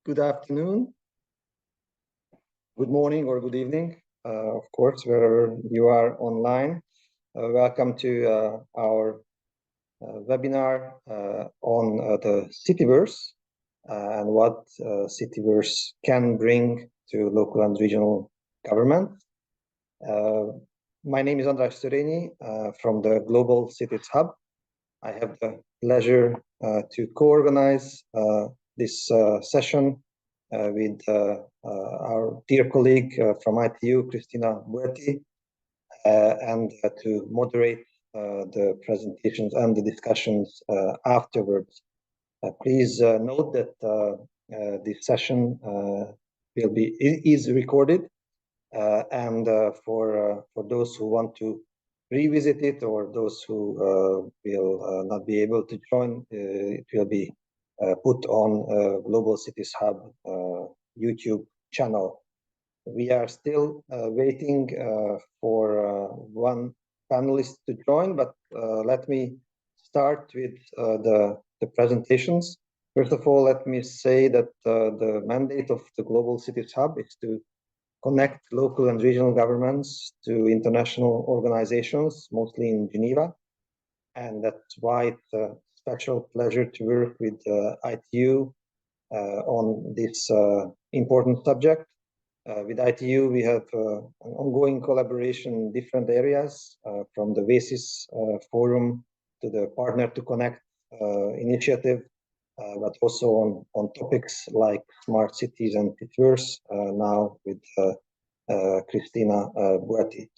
good afternoon, good morning, or good evening, of course, wherever you are online. Welcome to our webinar on the citiverse and what citiverse can bring to local and regional government. My name is András Törényi from the Global Cities Hub. I have the pleasure to co-organize this session with our dear colleague from ITU, Cristina Bueti, and to moderate the presentations and the discussions afterwards. Please note that this session is recorded, and for those who want to revisit it or those who will not be able to join, it will be put on Global Cities Hub YouTube channel. We are still waiting for one panelist to join, but let me start with the presentations. First of all, let me say that the mandate of the Global Cities Hub is to connect local and regional governments to international organizations, mostly in Geneva. And that's why it's a special pleasure to work with ITU on this important subject. With ITU, we have an ongoing collaboration in different areas, from the WASIS forum to the Partner to Connect initiative, but also on topics like smart cities and citiverse, now with Cristina Bueti.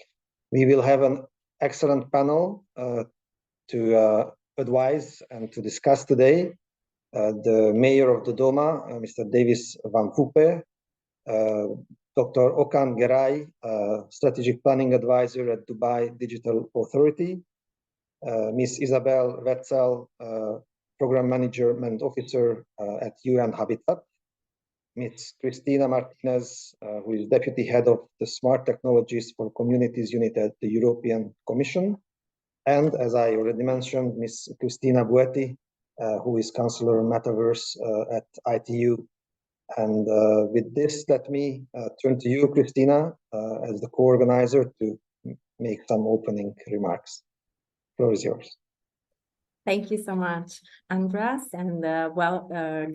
We will have an excellent panel to advise and to discuss today. The Mayor of Dodoma, Mr. Davis Van Pupe, Dr. Okan Geray, Strategic Planning Advisor at Dubai Digital Authority, Ms. Isabel Wetzel, Program Management Officer at UN Habitat, Ms. Cristina Martinez, who is Deputy Head of the Smart Technologies for Communities Unit at the European Commission, and as I already mentioned, Ms. Cristina Bueti, who is Counselor Metaverse at ITU. And with this, let me turn to you, Cristina, as the co-organizer, to make some opening remarks. The floor is yours. Thank you so much, András, and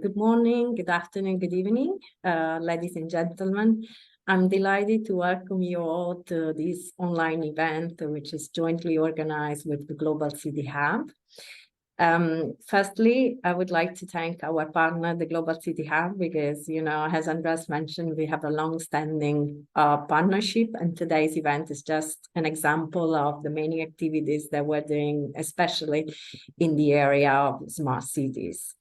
good morning, good afternoon, good evening, ladies and gentlemen. I'm delighted to welcome you all to this online event, which is jointly organized with the Global City Hub. Firstly, I would like to thank our partner, the Global City Hub, because, as András mentioned, we have a long-standing partnership, and today's event is just an example of the many activities that we're doing, especially in the area of smart cities.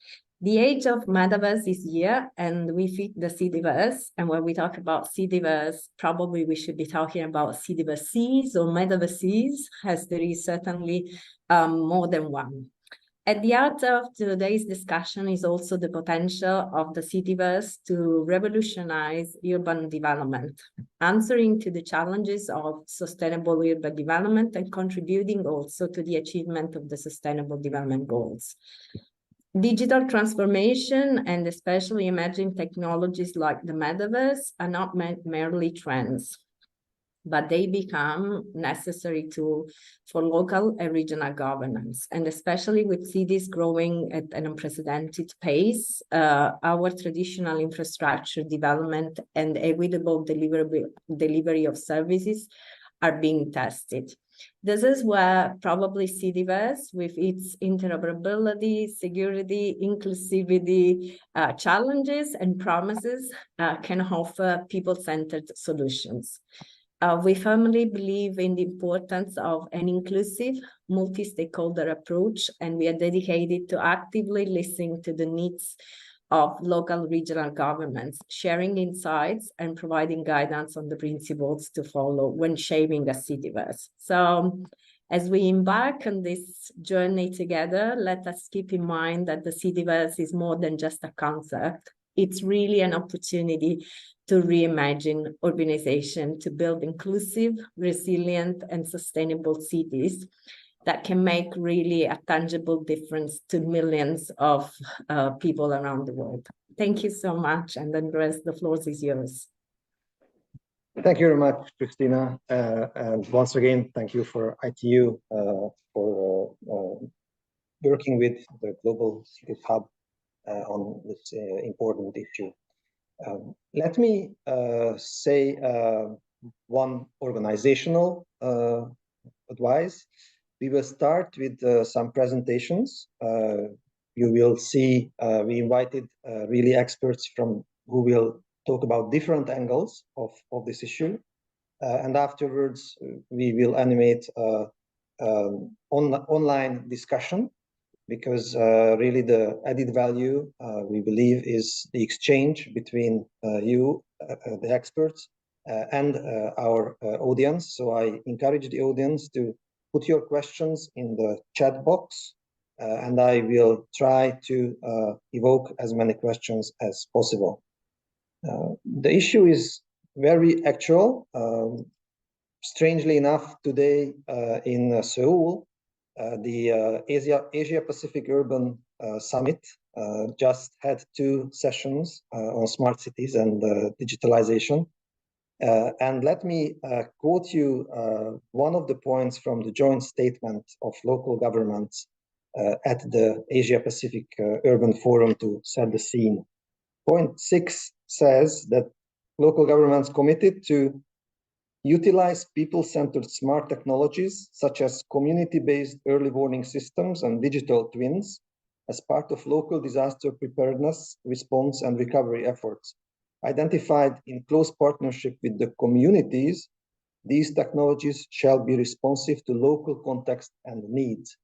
The age of metaverse is here, and we fit the citiverse. And when we talk about citiverse, probably we should be talking about citiverses or metaverses, as there is certainly more than one. At the heart of today's discussion is also the potential of the citiverse to revolutionize urban development, answering to the challenges of sustainable urban development and contributing also to the achievement of the Sustainable Development Goals. Digital transformation and especially emerging technologies like the metaverse are not merely trends, but they become necessary for local and regional governance. And especially with cities growing at an unprecedented pace, our traditional infrastructure development and equitable delivery of services are being tested. This is where probably citiverse, with its interoperability, security, inclusivity, challenges and promises, can offer people-centered solutions. We firmly believe in the importance of an inclusive, multi-stakeholder approach, and we are dedicated to actively listening to the needs of local regional governments, sharing insights and providing guidance on the principles to follow when shaping a citiverse. So as we embark on this journey together, let us keep in mind that the citiverse is more than just a concept. It's really an opportunity to reimagine urbanization, to build inclusive, resilient, and sustainable cities that can make really a tangible difference to millions of people around the world. Thank you so much. And Andres, the floor is yours. Thank you very much, Christina. And once again, thank you for ITU for working with the Global Cities Hub on this important issue. Let me say one organizational advice. We will start with some presentations. You will see we invited really experts from who will talk about different angles of this issue. And afterwards, we will animate online discussion, because really the added value we believe is the exchange between you, the experts, and our audience. So I encourage the audience to put your questions in the chat box, and I will try to evoke as many questions as possible. The issue is very actual. Strangely enough, today in Seoul, the Asia Pacific Urban Summit just had 2 sessions on smart cities and digitalization. And let me quote you one of the points from the joint statement of local governments at the Asia Pacific Urban Forum to set the scene. Point 6 says that local governments committed to utilize people-centered smart technologies such as community-based early warning systems and digital twins as part of local disaster preparedness, response, and recovery efforts. Identified in close partnership with the communities, these technologies shall be responsive to local context and needs.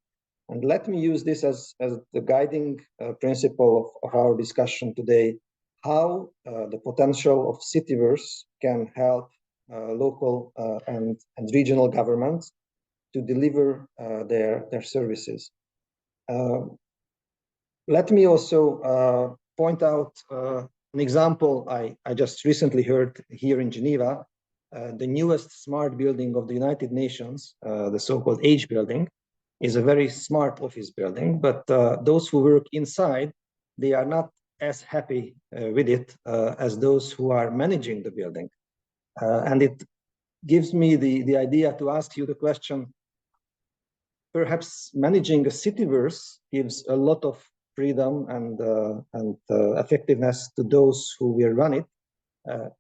And let me use this as the guiding principle of our discussion today, how the potential of citiverse can help local and regional governments to deliver their services. Let me also point out an example I just recently heard here in Geneva. The newest smart building of the United Nations, the so-called H building, is a very smart office building, but those who work inside, they are not as happy with it as those who are managing the building. And it gives me the idea to ask you the question, perhaps managing a citiverse gives a lot of freedom and effectiveness to those who will run it.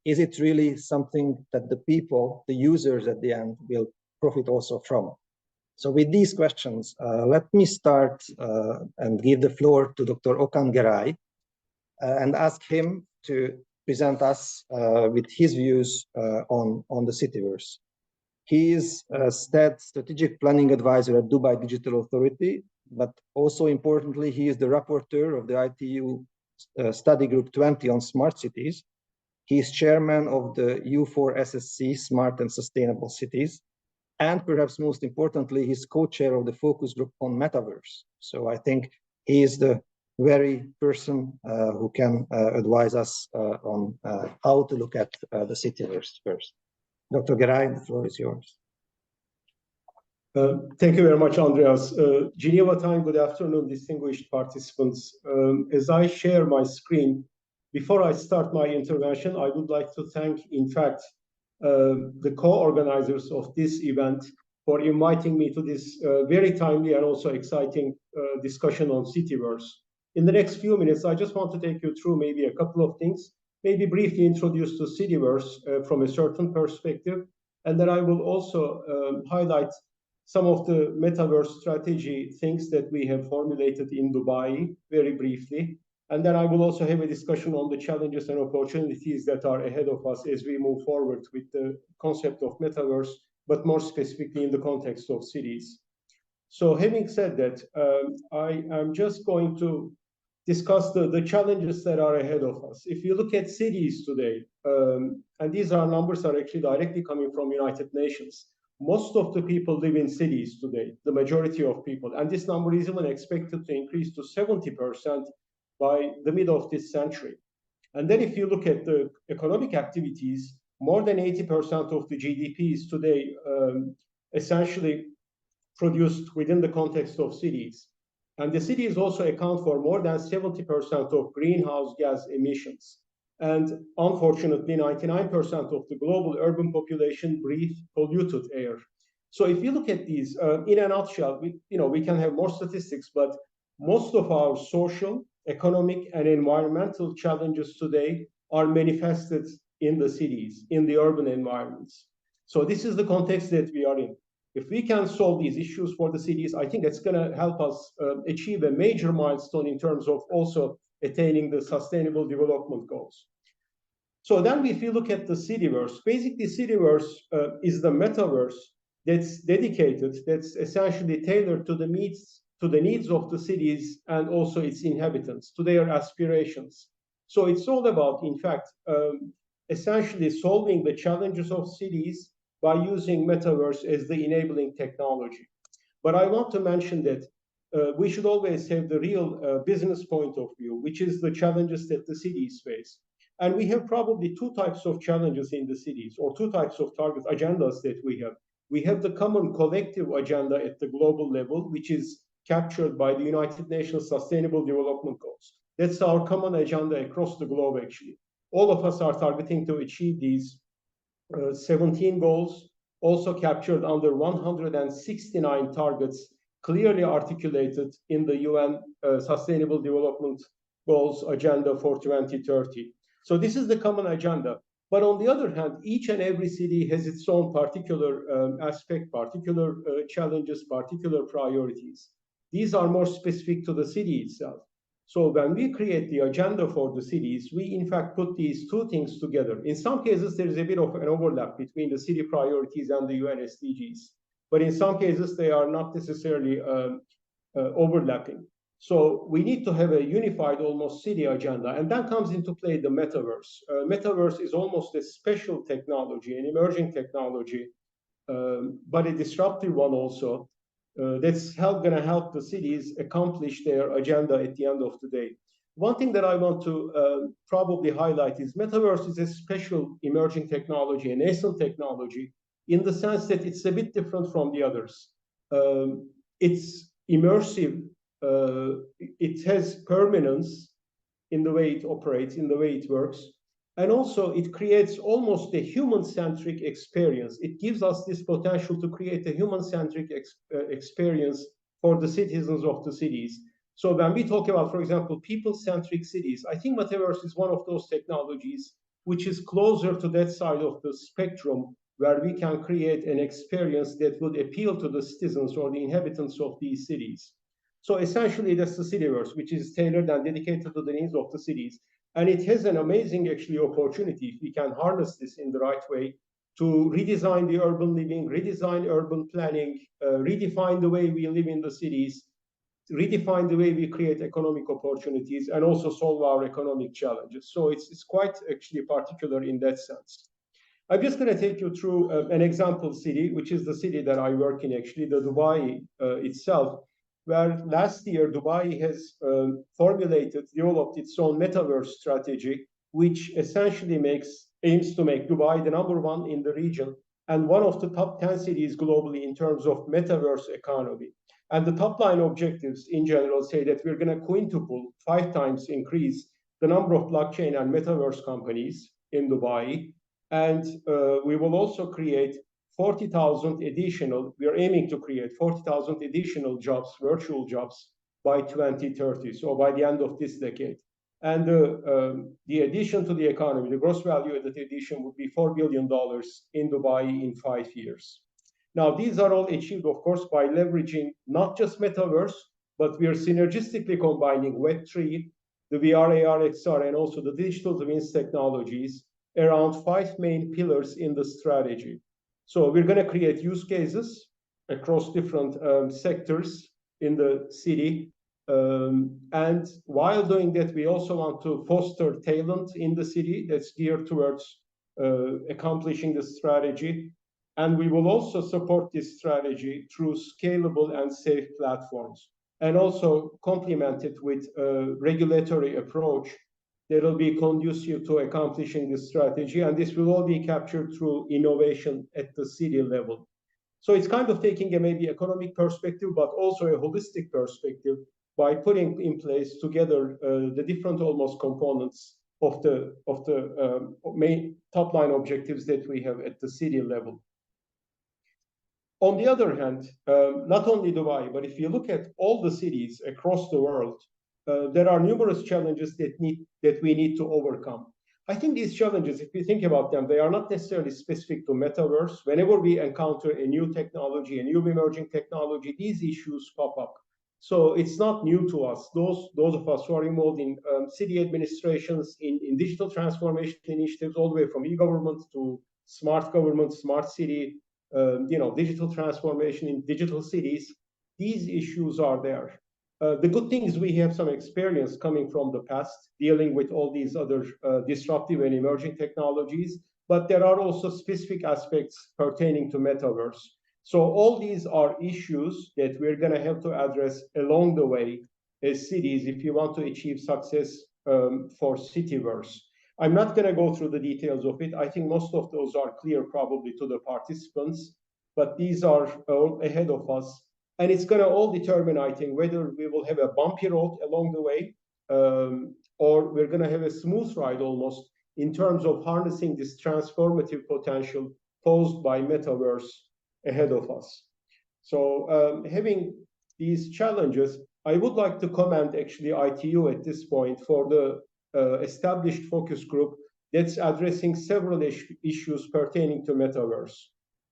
Is it really something that the people, the users at the end, will profit also from? So with these questions, let me start and give the floor to Dr. Okan Geray and ask him to present us with his views on the citiverse. He is a strategic planning advisor at Dubai Digital Authority, but also importantly, he is the rapporteur of the ITU Study Group 20 on smart cities. He is chairman of the U4SSC Smart and Sustainable Cities. And perhaps most importantly, he's co-chair of the focus group on metaverse. So I think he is the very person who can advise us on how to look at the citiverse first. Dr. Geray, the floor is yours. Thank you very much, Andreas. Geneva time, good afternoon, distinguished participants. As I share my screen, before I start my intervention, I would like to thank, in fact, the co-organizers of this event for inviting me to this very timely and also exciting discussion on citiverse. In the next few minutes, I just want to take you through maybe a couple of things, maybe briefly introduce to citiverse from a certain perspective, and then I will also highlight some of the metaverse strategy things that we have formulated in Dubai very briefly. And then I will also have a discussion on the challenges and opportunities that are ahead of us as we move forward with the concept of metaverse, but more specifically in the context of cities. So having said that, I am just going to discuss the challenges that are ahead of us. If you look at cities today, and these are numbers are actually directly coming from United Nations, most of the people live in cities today, the majority of people, and this number is even expected to increase to 70% by the middle of this century. And then if you look at the economic activities, more than 80% of the GDP is today essentially produced within the context of cities. And the cities also account for more than 70% of greenhouse gas emissions. And unfortunately, 99% of the global urban population breathe polluted air. So if you look at these, in a nutshell, we can have more statistics, but most of our social, economic, and environmental challenges today are manifested in the cities, in the urban environments. So this is the context that we are in. If we can solve these issues for the cities, I think it's going to help us achieve a major milestone in terms of also attaining the sustainable development goals. So then if you look at the citiverse, basically citiverse is the metaverse that's dedicated, that's essentially tailored to the needs of the cities and also its inhabitants, to their aspirations. So it's all about, in fact, essentially solving the challenges of cities by using metaverse as the enabling technology. But I want to mention that we should always have the real business point of view, which is the challenges that the cities face. And we have probably two types of challenges in the cities, or two types of target agendas that we have. We have the common collective agenda at the global level, which is captured by the United Nations Sustainable Development Goals. That's our common agenda across the globe, actually. All of us are targeting to achieve these 17 goals, also captured under 169 targets, clearly articulated in the UN Sustainable Development Goals Agenda for 2030. So this is the common agenda. But on the other hand, each and every city has its own particular aspect, particular challenges, particular priorities. These are more specific to the city itself. So when we create the agenda for the cities, we in fact put these two things together. In some cases, there is a bit of an overlap between the city priorities and the UN SDGs. But in some cases, they are not necessarily overlapping. So we need to have a unified, almost city agenda. And that comes into play the metaverse. Metaverse is almost a special technology, an emerging technology, but a disruptive one also. That's going to help the cities accomplish their agenda at the end of the day. One thing that I want to probably highlight is metaverse is a special emerging technology, a nascent technology, in the sense that it's a bit different from the others. It's immersive. It has permanence in the way it operates, in the way it works. And also it creates almost a human-centric experience. It gives us this potential to create a human-centric experience for the citizens of the cities. So when we talk about, for example, people-centric cities, I think metaverse is one of those technologies which is closer to that side of the spectrum where we can create an experience that would appeal to the citizens or the inhabitants of these cities. So essentially, that's the citiverse, which is tailored and dedicated to the needs of the cities. And it has an amazing, actually, opportunity, if we can harness this in the right way, to redesign the urban living, redesign urban planning, redefine the way we live in the cities, redefine the way we create economic opportunities, and also solve our economic challenges. So it's quite actually particular in that sense. I'm just going to take you through an example city, which is the city that I work in, actually, the Dubai itself, where last year Dubai has developed its own metaverse strategy, which essentially aims to make Dubai the #1 in the region and one of the top 10 cities globally in terms of metaverse economy. And the top line objectives in general say that we're going to quintuple, 5 times increase the number of blockchain and metaverse companies in Dubai. And we will also create 40,000 additional, we are aiming to create 40,000 additional jobs, virtual jobs, by 2030, so by the end of this decade. And the addition to the economy, the gross value of the addition would be $4 billion in Dubai in 5 years. Now, these are all achieved, of course, by leveraging not just metaverse, but we are synergistically combining Web3, the VR, AR, XR, and also the digital twins technologies around 5 main pillars in the strategy. So we're going to create use cases across different sectors in the city. And while doing that, we also want to foster talent in the city that's geared towards accomplishing the strategy. And we will also support this strategy through scalable and safe platforms, and also complement it with a regulatory approach that will be conducive to accomplishing this strategy. And this will all be captured through innovation at the city level. So it's kind of taking a maybe economic perspective, but also a holistic perspective, by putting in place together the different almost components of the main top line objectives that we have at the city level. On the other hand, not only Dubai, but if you look at all the cities across the world, there are numerous challenges that we need to overcome. I think these challenges, if you think about them, they are not necessarily specific to metaverse. Whenever we encounter a new technology, a new emerging technology, these issues pop up. So it's not new to us. Those of us who are involved in city administrations, in digital transformation initiatives, all the way from e-government to smart government, smart city, digital transformation in digital cities, these issues are there. The good thing is we have some experience coming from the past dealing with all these other disruptive and emerging technologies, but there are also specific aspects pertaining to metaverse. So all these are issues that we're going to have to address along the way as cities if you want to achieve success for citiverse. I'm not going to go through the details of it. I think most of those are clear probably to the participants, but these are all ahead of us. And it's going to all determine, I think, whether we will have a bumpy road along the way or we're going to have a smooth ride almost in terms of harnessing this transformative potential posed by metaverse ahead of us. So having these challenges, I would like to commend actually ITU at this point for the established focus group that's addressing several issues pertaining to metaverse.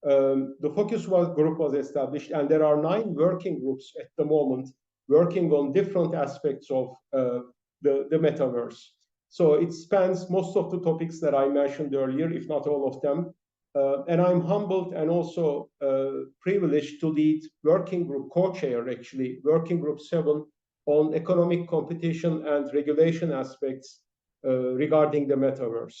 The focus group was established, and there are 9 working groups at the moment working on different aspects of the metaverse. So it spans most of the topics that I mentioned earlier, if not all of them. And I'm humbled and also privileged to lead working group, co-chair actually, working group 7 on economic competition and regulation aspects regarding the metaverse.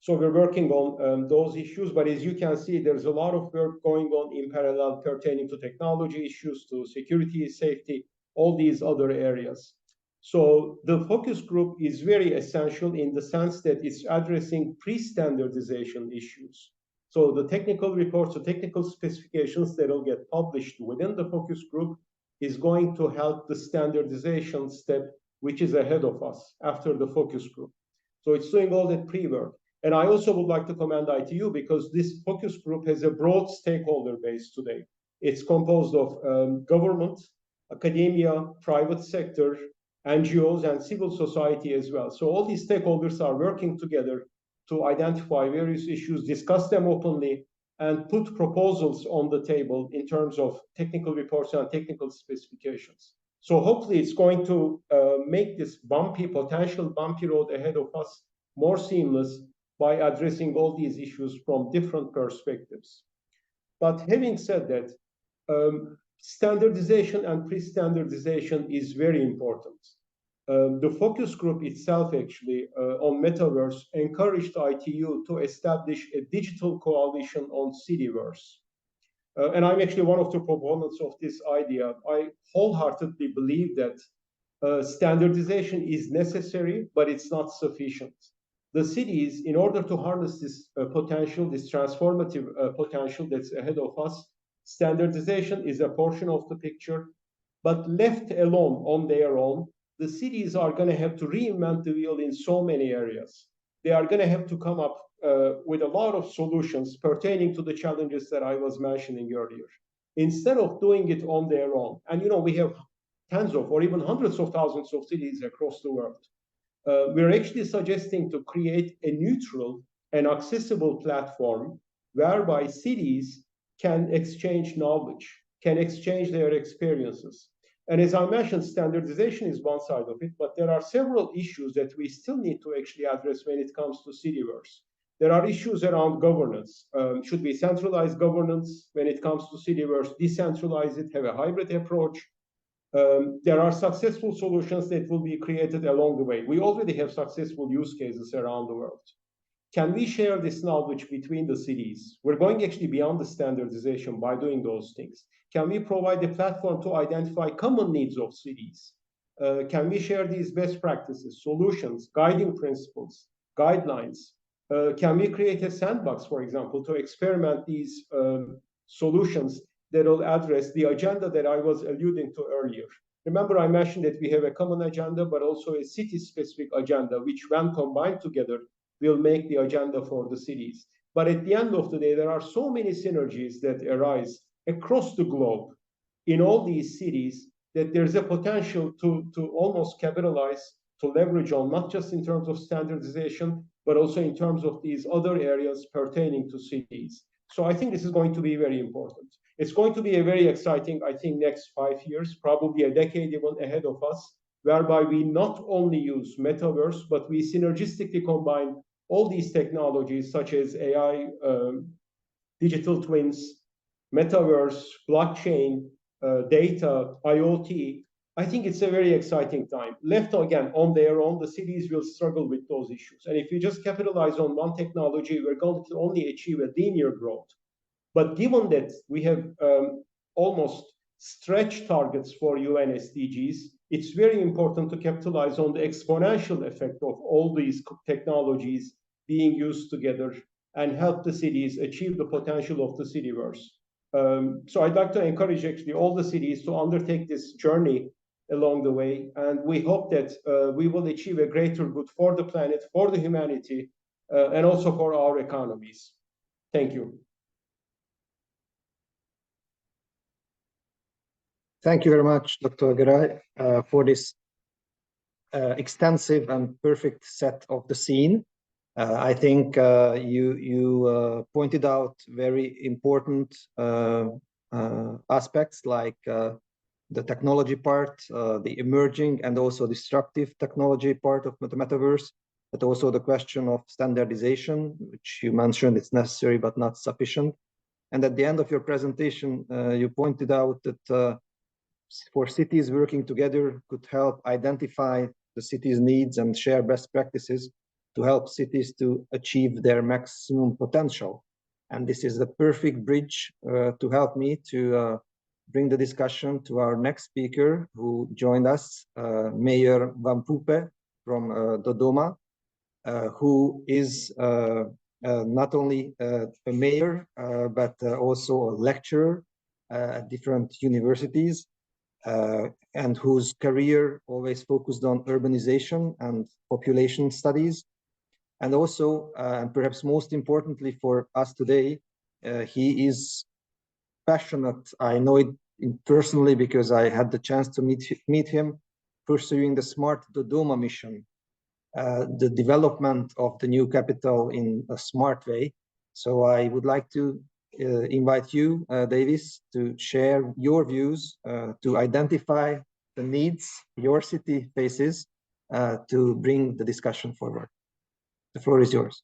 So we're working on those issues, but as you can see, there's a lot of work going on in parallel pertaining to technology issues, to security, safety, all these other areas. So the focus group is very essential in the sense that it's addressing pre-standardization issues. So the technical reports, the technical specifications that will get published within the focus group is going to help the standardization step, which is ahead of us after the focus group. So it's doing all that pre-work. And I also would like to commend ITU because this focus group has a broad stakeholder base today. It's composed of government, academia, private sector, NGOs, and civil society as well. So all these stakeholders are working together to identify various issues, discuss them openly, and put proposals on the table in terms of technical reports and technical specifications. So hopefully it's going to make this potential bumpy road ahead of us more seamless by addressing all these issues from different perspectives. But having said that, standardization and pre-standardization is very important. The focus group itself actually on metaverse encouraged ITU to establish a digital coalition on citiverse. And I'm actually one of the proponents of this idea. I wholeheartedly believe that standardization is necessary, but it's not sufficient. The cities, in order to harness this potential, this transformative potential that's ahead of us, standardization is a portion of the picture, but left alone on their own, the cities are going to have to reinvent the wheel in so many areas. They are going to have to come up with a lot of solutions pertaining to the challenges that I was mentioning earlier, instead of doing it on their own. And we have tens of or even hundreds of thousands of cities across the world. We're actually suggesting to create a neutral and accessible platform whereby cities can exchange knowledge, can exchange their experiences. And as I mentioned, standardization is one side of it, but there are several issues that we still need to actually address when it comes to citiverse. There are issues around governance. Should we centralize governance when it comes to citiverse, decentralize it, have a hybrid approach? There are successful solutions that will be created along the way. We already have successful use cases around the world. Can we share this knowledge between the cities? We're going actually beyond the standardization by doing those things. Can we provide a platform to identify common needs of cities? Can we share these best practices, solutions, guiding principles, guidelines? Can we create a sandbox, for example, to experiment these solutions that will address the agenda that I was alluding to earlier? Remember, I mentioned that we have a common agenda, but also a city-specific agenda, which when combined together will make the agenda for the cities. But at the end of the day, there are so many synergies that arise across the globe in all these cities that there's a potential to almost capitalize, to leverage on, not just in terms of standardization, but also in terms of these other areas pertaining to cities. So I think this is going to be very important. It's going to be a very exciting, I think, next 5 years, probably a decade even ahead of us, whereby we not only use metaverse, but we synergistically combine all these technologies such as AI, digital twins, metaverse, blockchain, data, IoT. I think it's a very exciting time. Left again on their own, the cities will struggle with those issues. And if you just capitalize on one technology, we're going to only achieve a linear growth. But given that we have almost stretch targets for UN SDGs, it's very important to capitalize on the exponential effect of all these technologies being used together and help the cities achieve the potential of the citiverse. So I'd like to encourage actually all the cities to undertake this journey along the way. And we hope that we will achieve a greater good for the planet, for the humanity, and also for our economies. Thank you. Thank you very much, Dr. Garay, for this extensive and perfect set of the scene. I think you pointed out very important aspects like the technology part, the emerging and also disruptive technology part of the metaverse, but also the question of standardization, which you mentioned it's necessary but not sufficient. And at the end of your presentation, you pointed out that for cities working together could help identify the city's needs and share best practices to help cities to achieve their maximum potential. And this is the perfect bridge to help me to bring the discussion to our next speaker who joined us, Mayor Van Pupe from Dodoma, who is not only a mayor, but also a lecturer at different universities, and whose career always focused on urbanization and population studies. And also, and perhaps most importantly for us today, he is passionate. I know it personally because I had the chance to meet him pursuing the Smart Dodoma mission, the development of the new capital in a smart way. So I would like to invite you, Davis, to share your views, to identify the needs your city faces, to bring the discussion forward. The floor is yours.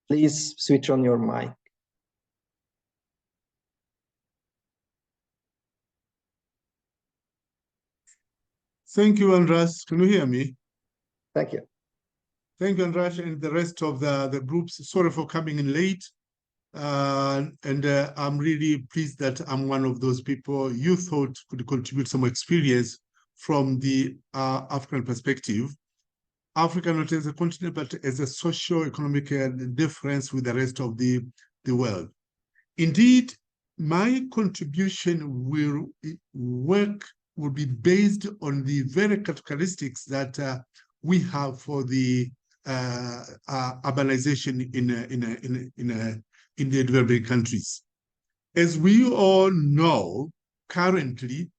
Please switch on your mic. Thank you, Andras. Can you hear me? Thank you. Thank you, Andras, and the rest of the groups. Sorry for coming in late. I'm really pleased that I'm one of those people you thought could contribute some experience from the African perspective. Africa not as a continent, but as a socio-economic difference with the rest of the world. Indeed, my contribution will be based on the very characteristics that we have for the urbanization in the developing countries. As we all know, currently,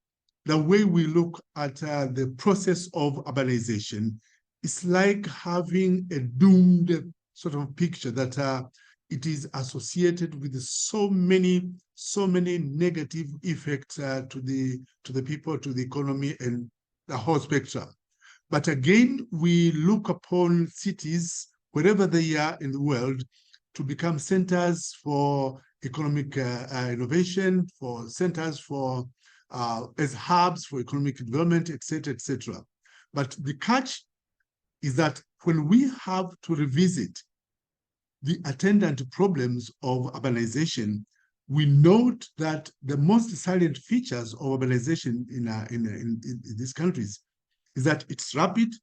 the way we look at the process of urbanization is like having a doomed sort of picture that it is associated with so many negative effects to the people, to the economy, and the whole spectrum. But again, we look upon cities, wherever they are in the world, to become centers for economic innovation, for centers for as hubs for economic development, etc., etc. But the catch is that when we have to revisit the attendant problems of urbanization, we note that the most salient features of urbanization in these countries is that it's rapid,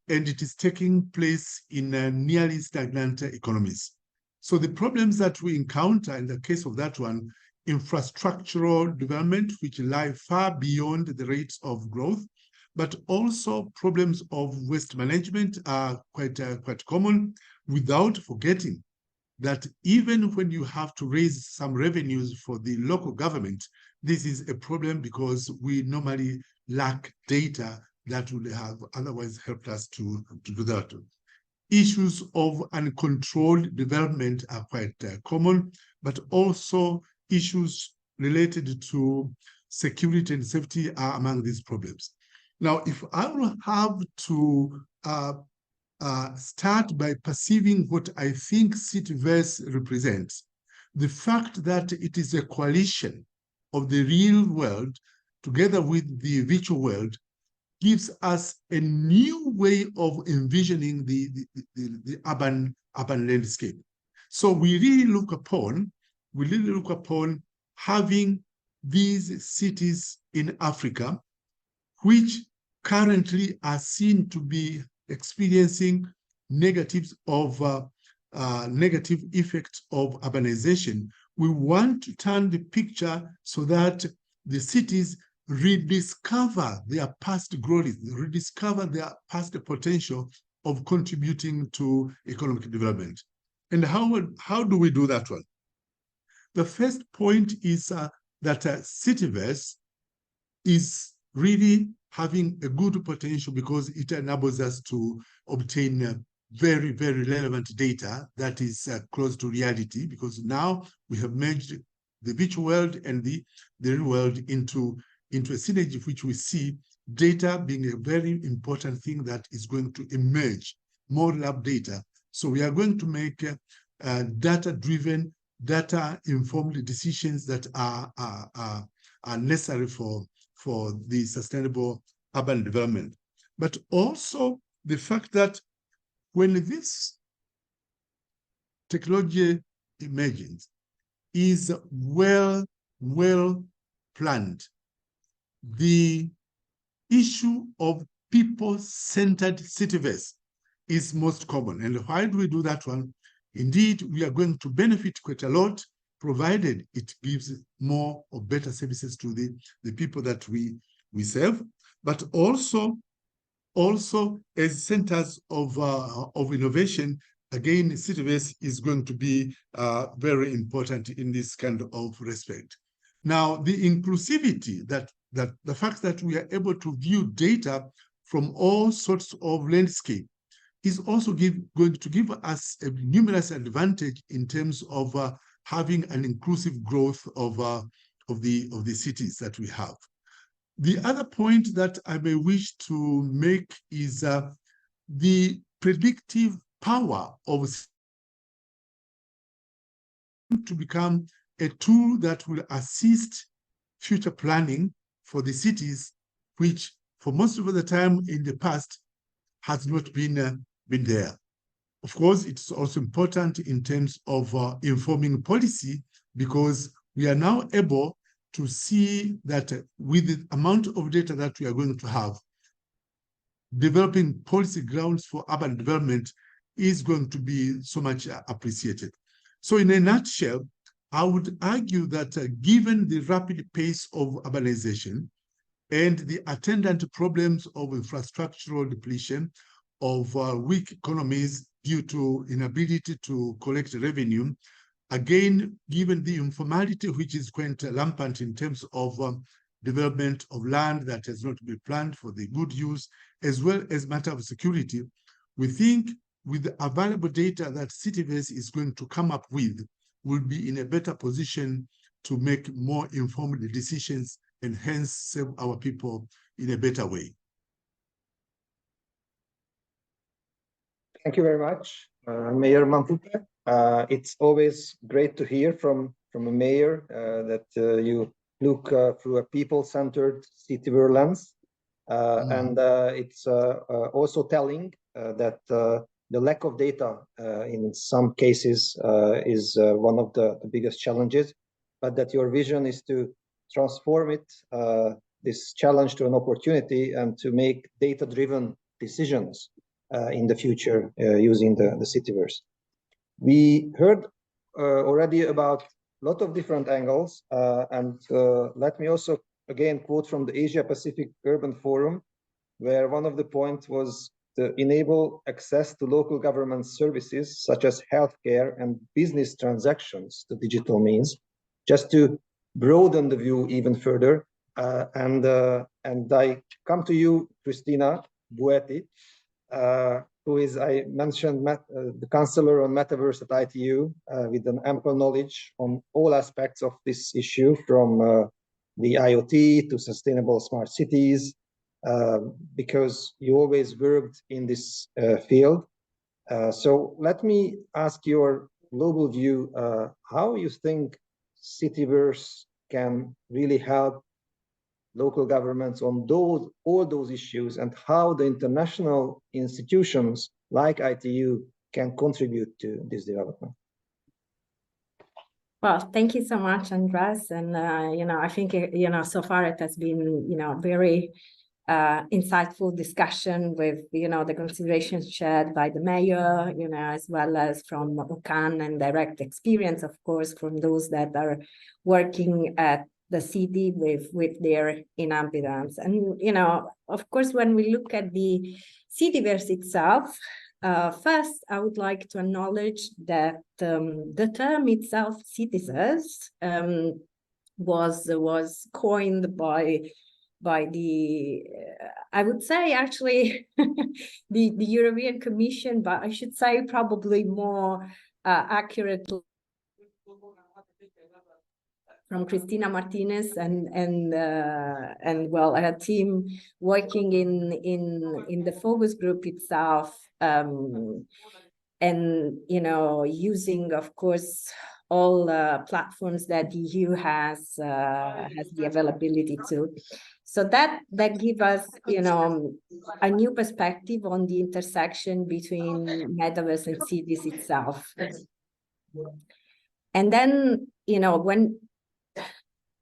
and it is taking place in nearly stagnant economies. So the problems that we encounter in the case of that one infrastructural development, which lie far beyond the rates of growth, but also problems of waste management are quite common, without forgetting that even when you have to raise some revenues for the local government, this is a problem because we normally lack data that would have otherwise helped us to do that. Issues of uncontrolled development are quite common, but also issues related to security and safety are among these problems. Now, if I will have to start by perceiving what I think citiverse represents, the fact that it is a coalition of the real world together with the virtual world gives us a new way of envisioning the urban landscape. So we really look upon having these cities in Africa, which currently are seen to be experiencing negative effects of urbanization. We want to turn the picture so that the cities rediscover their past glories, rediscover their past potential of contributing to economic development. And how do we do that one? The first point is that citiverse is really having a good potential because it enables us to obtain very, very relevant data that is close to reality, because now we have merged the virtual world and the real world into a synergy, which we see data being a very important thing that is going to emerge, more lab data. So we are going to make data-driven, data-informed decisions that are necessary for the sustainable urban development. But also the fact that when this technology emerges is well planned, the issue of people-centered citiverse is most common. And why do we do that one? Indeed, we are going to benefit quite a lot, provided it gives more or better services to the people that we serve, but also as centers of innovation. Again, citiverse is going to be very important in this kind of respect. Now, the inclusivity, that the fact that we are able to view data from all sorts of landscape is also going to give us a numerous advantage in terms of having an inclusive growth of the cities that we have. The other point that I may wish to make is the predictive power of to become a tool that will assist future planning for the cities, which for most of the time in the past has not been there. Of course, it's also important in terms of informing policy, because we are now able to see that with the amount of data that we are going to have, developing policy grounds for urban development is going to be so much appreciated. So in a nutshell, I would argue that given the rapid pace of urbanization and the attendant problems of infrastructural depletion, of weak economies due to inability to collect revenue, again, given the informality which is quite rampant in terms of development of land that has not been planned for the good use, as well as matter of security, we think with the available data that citiverse is going to come up with, will be in a better position to make more informed decisions and hence serve our people in a better way. Thank you very much, Mayor Mampupe. It's always great to hear from a mayor that you look through a people-centered citiverse lens. And it's also telling that the lack of data in some cases is one of the biggest challenges, but that your vision is to transform it, this challenge, to an opportunity and to make data-driven decisions in the future using the citiverse. We heard already about lot of different angles. And let me also again quote from the Asia Pacific Urban Forum, where one of the points was to enable access to local government services such as healthcare and business transactions to digital means, just to broaden the view even further. And I come to you, Christina Bueti, who is, I mentioned, the counselor on metaverse at ITU, with an ample knowledge on all aspects of this issue, from the IoT to sustainable smart cities, because you always worked in this field. So let me ask your global view, how you think citiverse can really help local governments on all those issues, and how the international institutions like ITU can contribute to this development. Well, thank you so much, Andres. And, I think, so far it has been, very insightful discussion with, the considerations shared by the mayor, as well as from Okan, and direct experience, of course, from those that are working at the city with their inhabitants. And, of course, when we look at the citiverse itself, first, I would like to acknowledge that the term itself, citizens, was coined by the, I would say actually the European Commission, but I should say probably more accurately from Cristina Martinez and well, her team working in the focus group itself, and using, of course, all platforms that the EU has the availability to. So that gives us, a new perspective on the intersection between metaverse and cities itself. And then, when,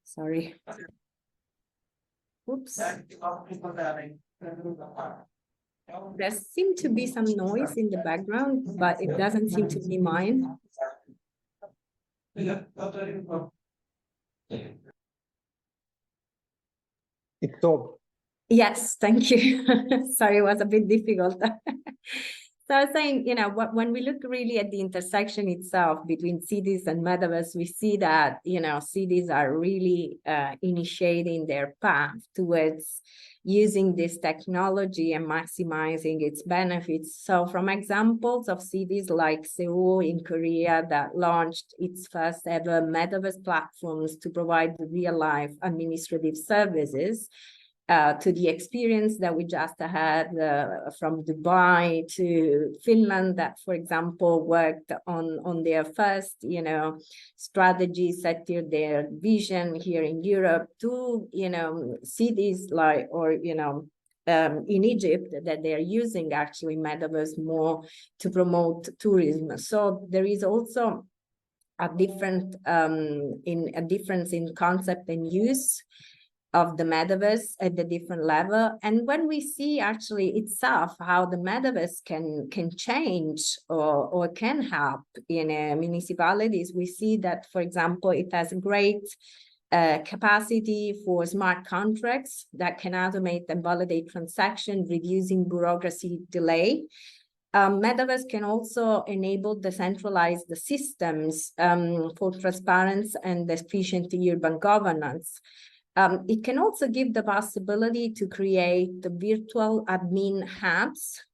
sorry. Oops. There seems to be some noise in the background, but it doesn't seem to be mine. It's all. Yes, thank you. Sorry, it was a bit difficult. So I was saying, when we look really at the intersection itself between cities and metaverse, we see that, cities are really initiating their path towards using this technology and maximizing its benefits. So from examples of cities like Seoul in Korea that launched its first ever metaverse platforms to provide real life administrative services, to the experience that we just had from Dubai to Finland, that, for example, worked on their first, strategy, set their vision here in Europe, to, cities like, or, in Egypt, that they are using actually metaverse more to promote tourism. So there is also a difference in concept and use of the metaverse at the different level. And when we see actually itself how the metaverse can change or can help in municipalities, we see that, for example, it has a great capacity for smart contracts that can automate and validate transactions, reducing bureaucracy delay. Metaverse can also enable decentralized systems for transparency and efficient urban governance. It can also give the possibility to create the virtual admin hubs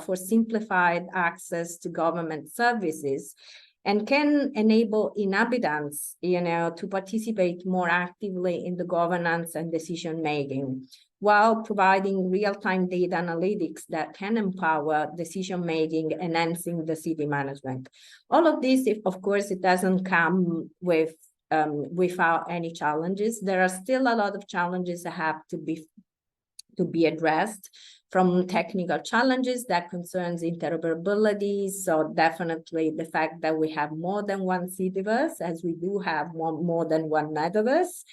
for simplified access to government services, and can enable inhabitants, to participate more actively in the governance and decision making, while providing real-time data analytics that can empower decision making, enhancing the city management. All of this, of course, it doesn't come without any challenges. There are still a lot of challenges that have to be addressed, from technical challenges that concerns interoperability. So definitely the fact that we have more than one citiverse, as we do have more than one metaverse.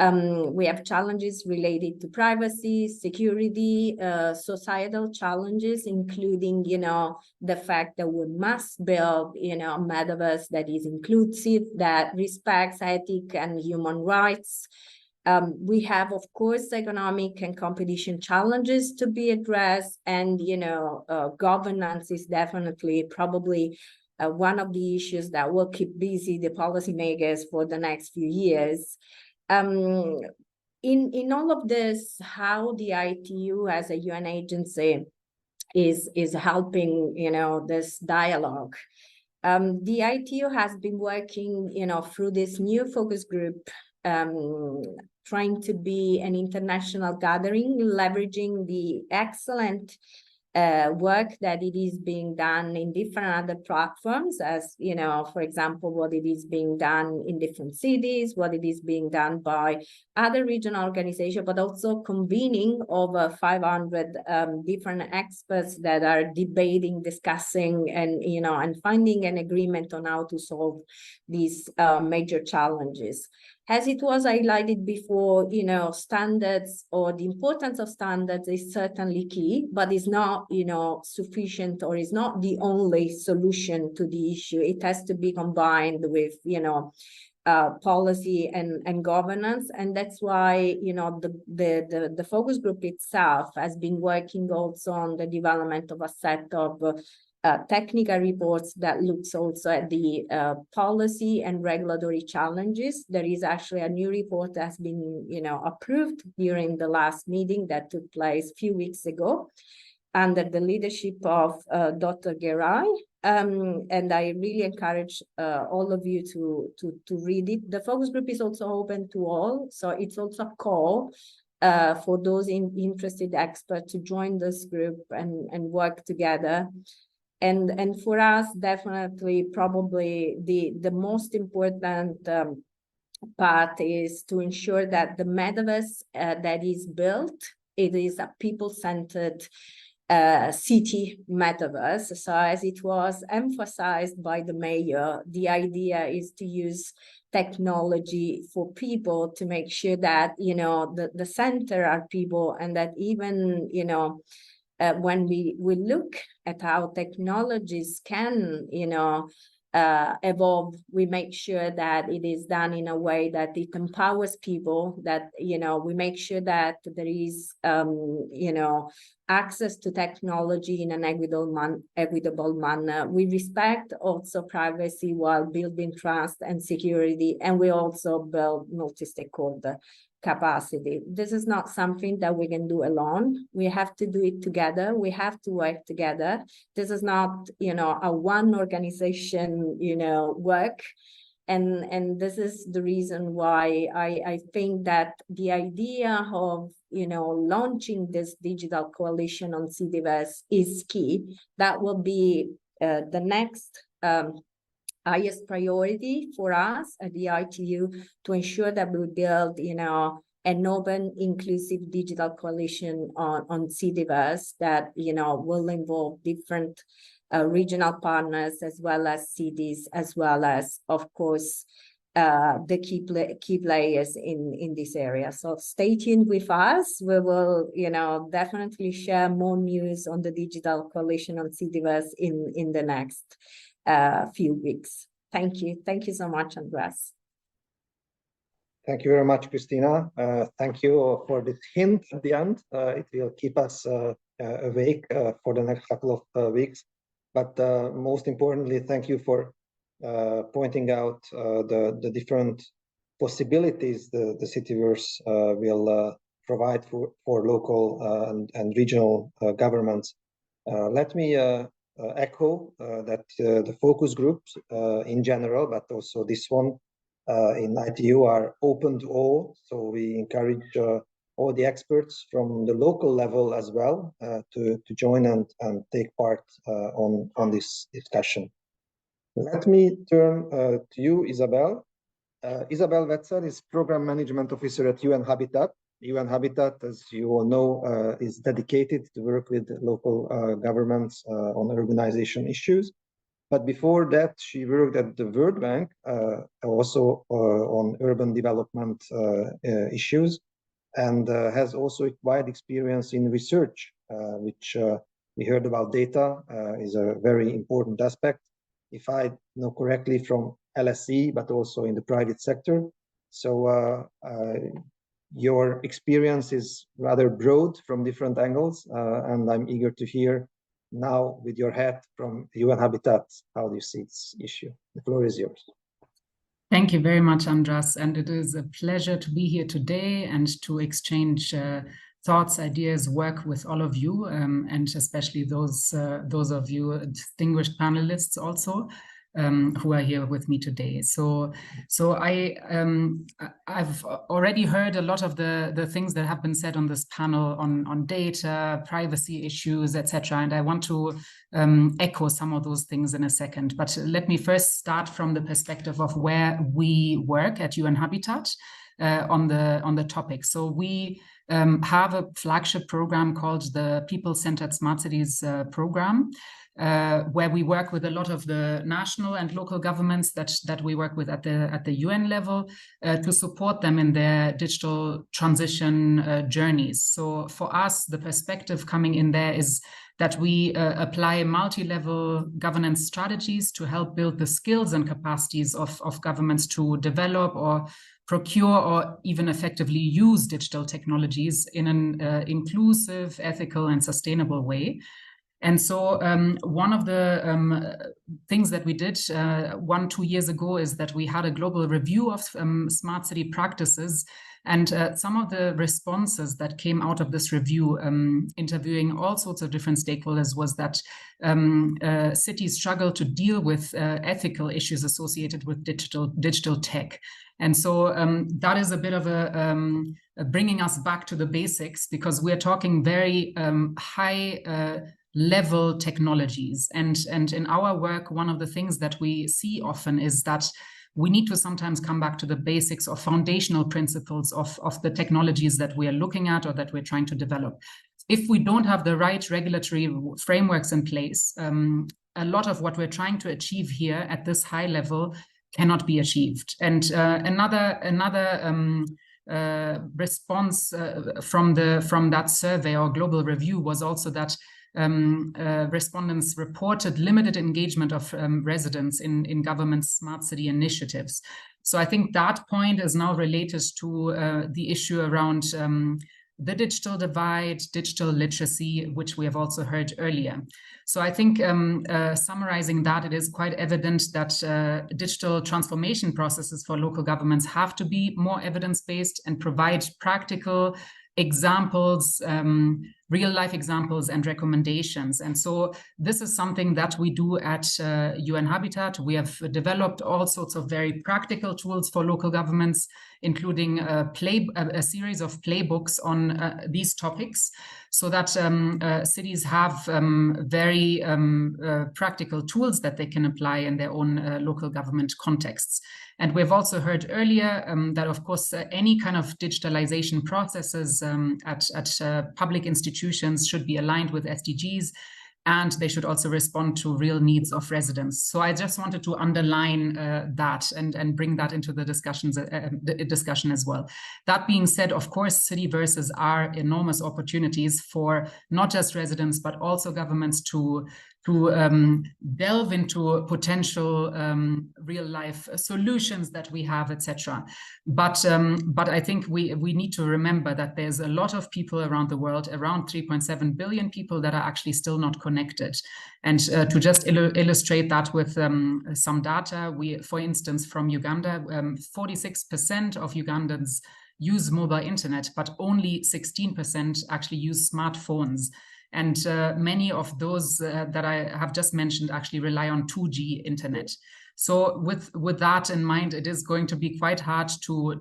We have challenges related to privacy, security, societal challenges, including, the fact that we must build, a metaverse that is inclusive, that respects ethics and human rights. We have, of course, economic and competition challenges to be addressed, and, governance is definitely probably one of the issues that will keep busy the policymakers for the next few years. In all of this, how the ITU as a UN agency is helping, this dialogue. The ITU has been working, through this new focus group, trying to be an international gathering, leveraging the excellent work that it is being done in different other platforms, as for example, what it is being done in different cities, what it is being done by other regional organizations, but also convening over 500 different experts that are debating, discussing, and and finding an agreement on how to solve these major challenges. As it was highlighted before, standards, or the importance of standards, is certainly key, but is not, sufficient, or is not the only solution to the issue. It has to be combined with, policy and governance, and that's why, the focus group itself has been working also on the development of a set of technical reports that looks also at the policy and regulatory challenges. There is actually a new report that has been, approved during the last meeting that took place a few weeks ago under the leadership of Dr. Geray. And I really encourage all of you to read it. The focus group is also open to all, so it's also a call for those interested experts to join this group and work together. And for us, definitely, probably the most important part is to ensure that the metaverse that is built, it is a people-centered city metaverse. So as it was emphasized by the mayor, the idea is to use technology for people, to make sure that, the center are people, and that even, when we look at how technologies can, evolve, we make sure that it is done in a way that it empowers people, that, we make sure that there is, access to technology in an equitable manner. We respect also privacy while building trust and security, and we also build multi-stakeholder capacity. This is not something that we can do alone. We have to do it together. We have to work together. This is not, a one organization, work. And this is the reason why I think that the idea of, launching this digital coalition on citiverse is key. That will be the next highest priority for us at the ITU, to ensure that we build, an open, inclusive digital coalition on citiverse that, will involve different regional partners, as well as cities, as well as, of course, the key players in this area. So stay tuned with us. We will, definitely share more news on the digital coalition on citiverse in the next few weeks. Thank you. Thank you so much, Andres. Thank you very much, Christina. Thank you for this hint at the end. It will keep us awake for the next couple of weeks. But most importantly, thank you for pointing out the different possibilities the citiverse will provide for local and regional governments. Let me echo that the focus groups in general, but also this one in ITU, are open to all. So we encourage all the experts from the local level as well to join and take part on this discussion. Let me turn to you, Isabel. Isabel Wetzel is Program Management Officer at UN Habitat. UN Habitat, as you all know, is dedicated to work with local governments on urbanization issues. But before that, she worked at the World Bank, also on urban development issues, and has also wide experience in research, which we heard about data is a very important aspect, if I know correctly, from LSE, but also in the private sector. So your experience is rather broad from different angles, and I'm eager to hear now, with your hat from UN Habitat, how do you see this issue? The floor is yours. Thank you very much, Andras, and it is a pleasure to be here today and to exchange thoughts, ideas, work with all of you, and especially those of you distinguished panelists also who are here with me today. So I've already heard a lot of the things that have been said on this panel on data, privacy issues, etc. And I want to echo some of those things in a second. But let me first start from the perspective of where we work at UN Habitat on the topic. So we have a flagship program called the People-Centered Smart Cities program, where we work with a lot of the national and local governments that we work with at the UN level to support them in their digital transition journeys. So for us, the perspective coming in there is that we apply multi-level governance strategies to help build the skills and capacities of governments to develop or procure or even effectively use digital technologies in an inclusive, ethical, and sustainable way. And so one of the things that we did 1-2 years ago is that we had a global review of smart city practices, and some of the responses that came out of this review, interviewing all sorts of different stakeholders, was that cities struggle to deal with ethical issues associated with digital tech. And so that is a bit of a bringing us back to the basics, because we're talking very high level technologies. And in our work, one of the things that we see often is that we need to sometimes come back to the basics or foundational principles of the technologies that we are looking at or that we're trying to develop. If we don't have the right regulatory frameworks in place, a lot of what we're trying to achieve here at this high level cannot be achieved. And another response from that survey or global review was also that respondents reported limited engagement of residents in government smart city initiatives. So I think that point is now related to the issue around the digital divide, digital literacy, which we have also heard earlier. So I think summarizing that, it is quite evident that digital transformation processes for local governments have to be more evidence-based and provide practical examples, real-life examples and recommendations. And so this is something that we do at UN Habitat. We have developed all sorts of very practical tools for local governments, including a series of playbooks on these topics, so that cities have very practical tools that they can apply in their own local government contexts. And we've also heard earlier that, of course, any kind of digitalization processes at public institutions should be aligned with SDGs, and they should also respond to real needs of residents. So I just wanted to underline that and bring that into the discussion as well. That being said, of course, citiverses are enormous opportunities for not just residents, but also governments to delve into potential real-life solutions that we have, etc. But I think we need to remember that there's a lot of people around the world, around 3.7 billion people, that are actually still not connected. And to just illustrate that with some data, for instance, from Uganda, 46% of Ugandans use mobile internet, but only 16% actually use smartphones. And many of those that I have just mentioned actually rely on 2G internet. So with that in mind, it is going to be quite hard to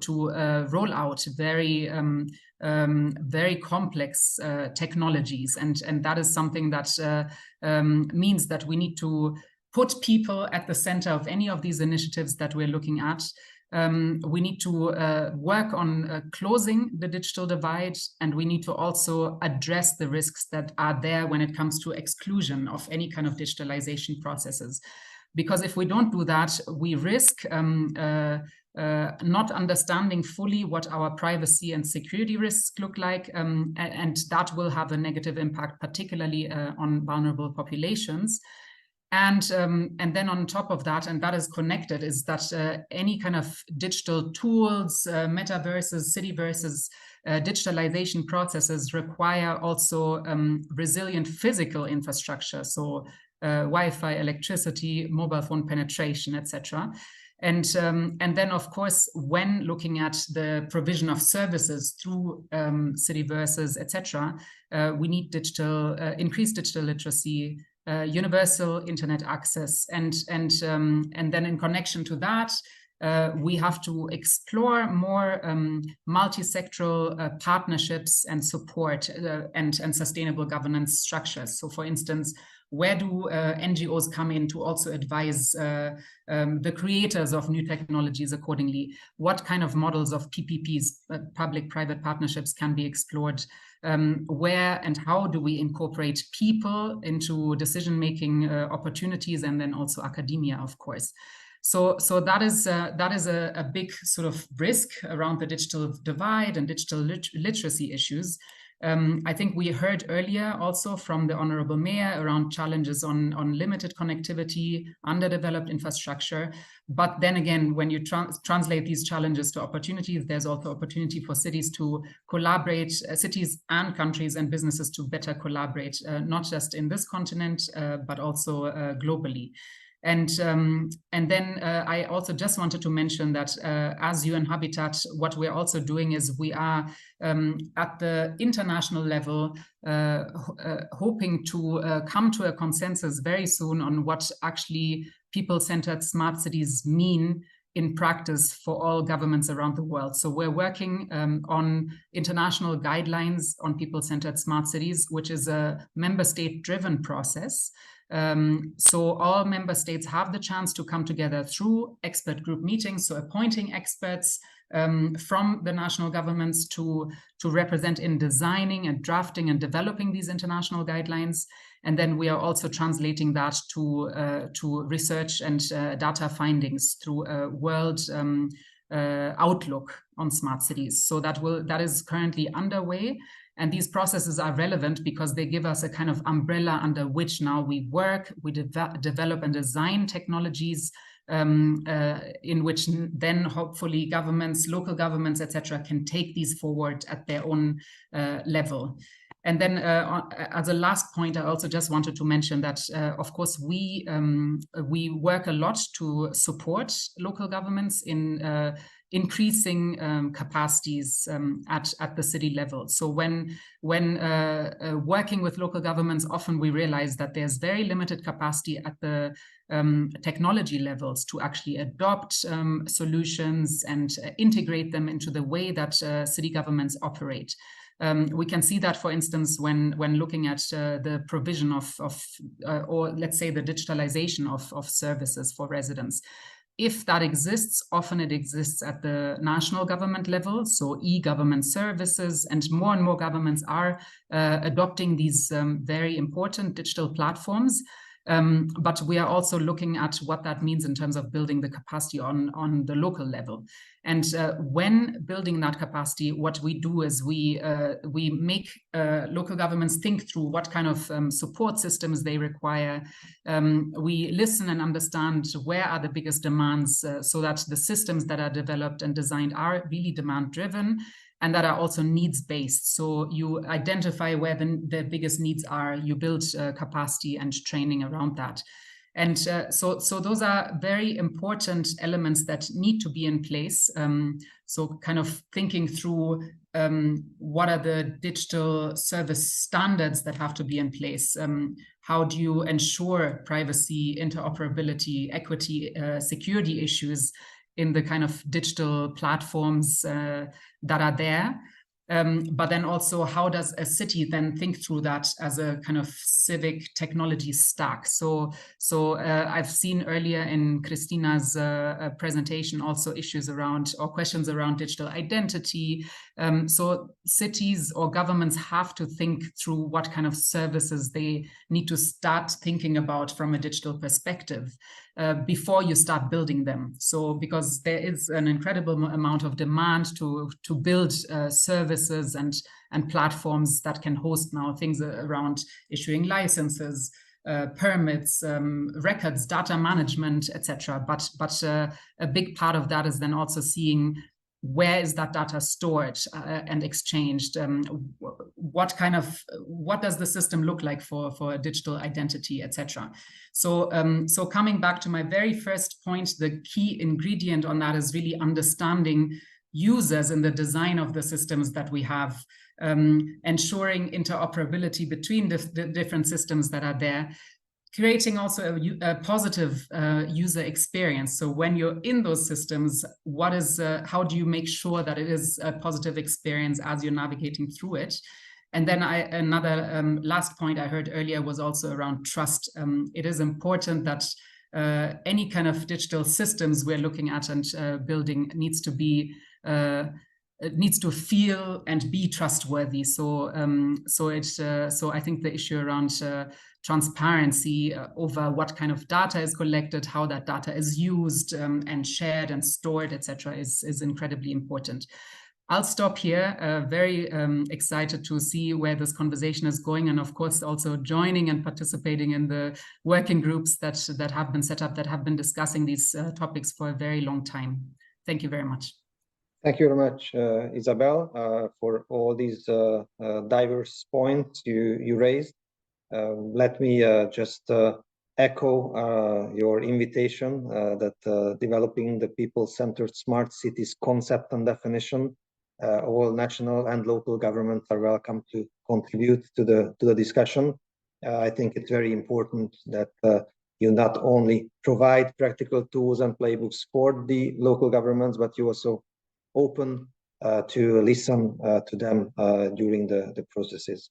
roll out very complex technologies. And that is something that means that we need to put people at the center of any of these initiatives that we're looking at. We need to work on closing the digital divide, and we need to also address the risks that are there when it comes to exclusion of any kind of digitalization processes. because if we don't do that, we risk not understanding fully what our privacy and security risks look like, and that will have a negative impact, particularly on vulnerable populations. And then on top of that, and that is connected, is that any kind of digital tools, metaverses, citiverses, digitalization processes require also resilient physical infrastructure, so Wi-Fi, electricity, mobile phone penetration, etc. And then, of course, when looking at the provision of services through citiverses, etc., we need increased digital literacy, universal internet access, and then in connection to that, we have to explore more multi-sectoral partnerships and support and sustainable governance structures. So, for instance, where do NGOs come in to also advise the creators of new technologies accordingly? What kind of models of PPPs, public-private partnerships, can be explored? Where and how do we incorporate people into decision-making opportunities, and then also academia, of course. So that is a big sort of risk around the digital divide and digital literacy issues. I think we heard earlier also from the Honorable Mayor around challenges on limited connectivity, underdeveloped infrastructure. But then again, when you translate these challenges to opportunities, there's also opportunity for cities to collaborate, cities and countries and businesses to better collaborate, not just in this continent, but also globally. And then I also just wanted to mention that as UN Habitat, what we're also doing is we are at the international level hoping to come to a consensus very soon on what actually people-centered smart cities mean in practice for all governments around the world. So we're working on international guidelines on people-centered smart cities, which is a member state-driven process. So all member states have the chance to come together through expert group meetings, so appointing experts from the national governments to represent in designing and drafting and developing these international guidelines. And then we are also translating that to research and data findings through a world outlook on smart cities. So that is currently underway. And these processes are relevant because they give us a kind of umbrella under which now we work, we develop and design technologies in which then hopefully governments, local governments, etc., can take these forward at their own level. And then as a last point, I also just wanted to mention that, of course, we work a lot to support local governments in increasing capacities at the city level. So when working with local governments, often we realize that there's very limited capacity at the technology levels to actually adopt solutions and integrate them into the way that city governments operate. We can see that, for instance, when looking at the provision or let's say the digitalization of services for residents. If that exists, often it exists at the national government level, so e-government services, and more governments are adopting these very important digital platforms. But we are also looking at what that means in terms of building the capacity on the local level. And when building that capacity, what we do is we make local governments think through what kind of support systems they require. We listen and understand where are the biggest demands so that the systems that are developed and designed are really demand-driven and that are also needs-based. So you identify where the biggest needs are, you build capacity and training around that. And so those are very important elements that need to be in place. So kind of thinking through what are the digital service standards that have to be in place? How do you ensure privacy, interoperability, equity, security issues in the kind of digital platforms that are there? But then also, how does a city then think through that as a kind of civic technology stack? So I've seen earlier in Christina's presentation also issues around or questions around digital identity. So cities or governments have to think through what kind of services they need to start thinking about from a digital perspective. before you start building them. So because there is an incredible amount of demand to build services and platforms that can host now things around issuing licenses, permits, records, data management, etc. But a big part of that is then also seeing where is that data stored and exchanged? What does the system look like for digital identity, etc.? So coming back to my very first point, the key ingredient on that is really understanding users in the design of the systems that we have, ensuring interoperability between the different systems that are there, creating also a positive user experience. So when you're in those systems, how do you make sure that it is a positive experience as you're navigating through it? And then another last point I heard earlier was also around trust. It is important that any kind of digital systems we're looking at and building needs to feel and be trustworthy. So I think the issue around transparency over what kind of data is collected, how that data is used and shared and stored, etc., is incredibly important. I'll stop here. Very excited to see where this conversation is going, and of course also joining and participating in the working groups that have been set up, that have been discussing these topics for a very long time. Thank you very much. Thank you very much, Isabel, for all these diverse points you raised. Let me just echo your invitation that developing the people-centered smart cities concept and definition, all national and local governments are welcome to contribute to the discussion. I think it's very important that you not only provide practical tools and playbooks for the local governments, but you also open to listen to them during the processes.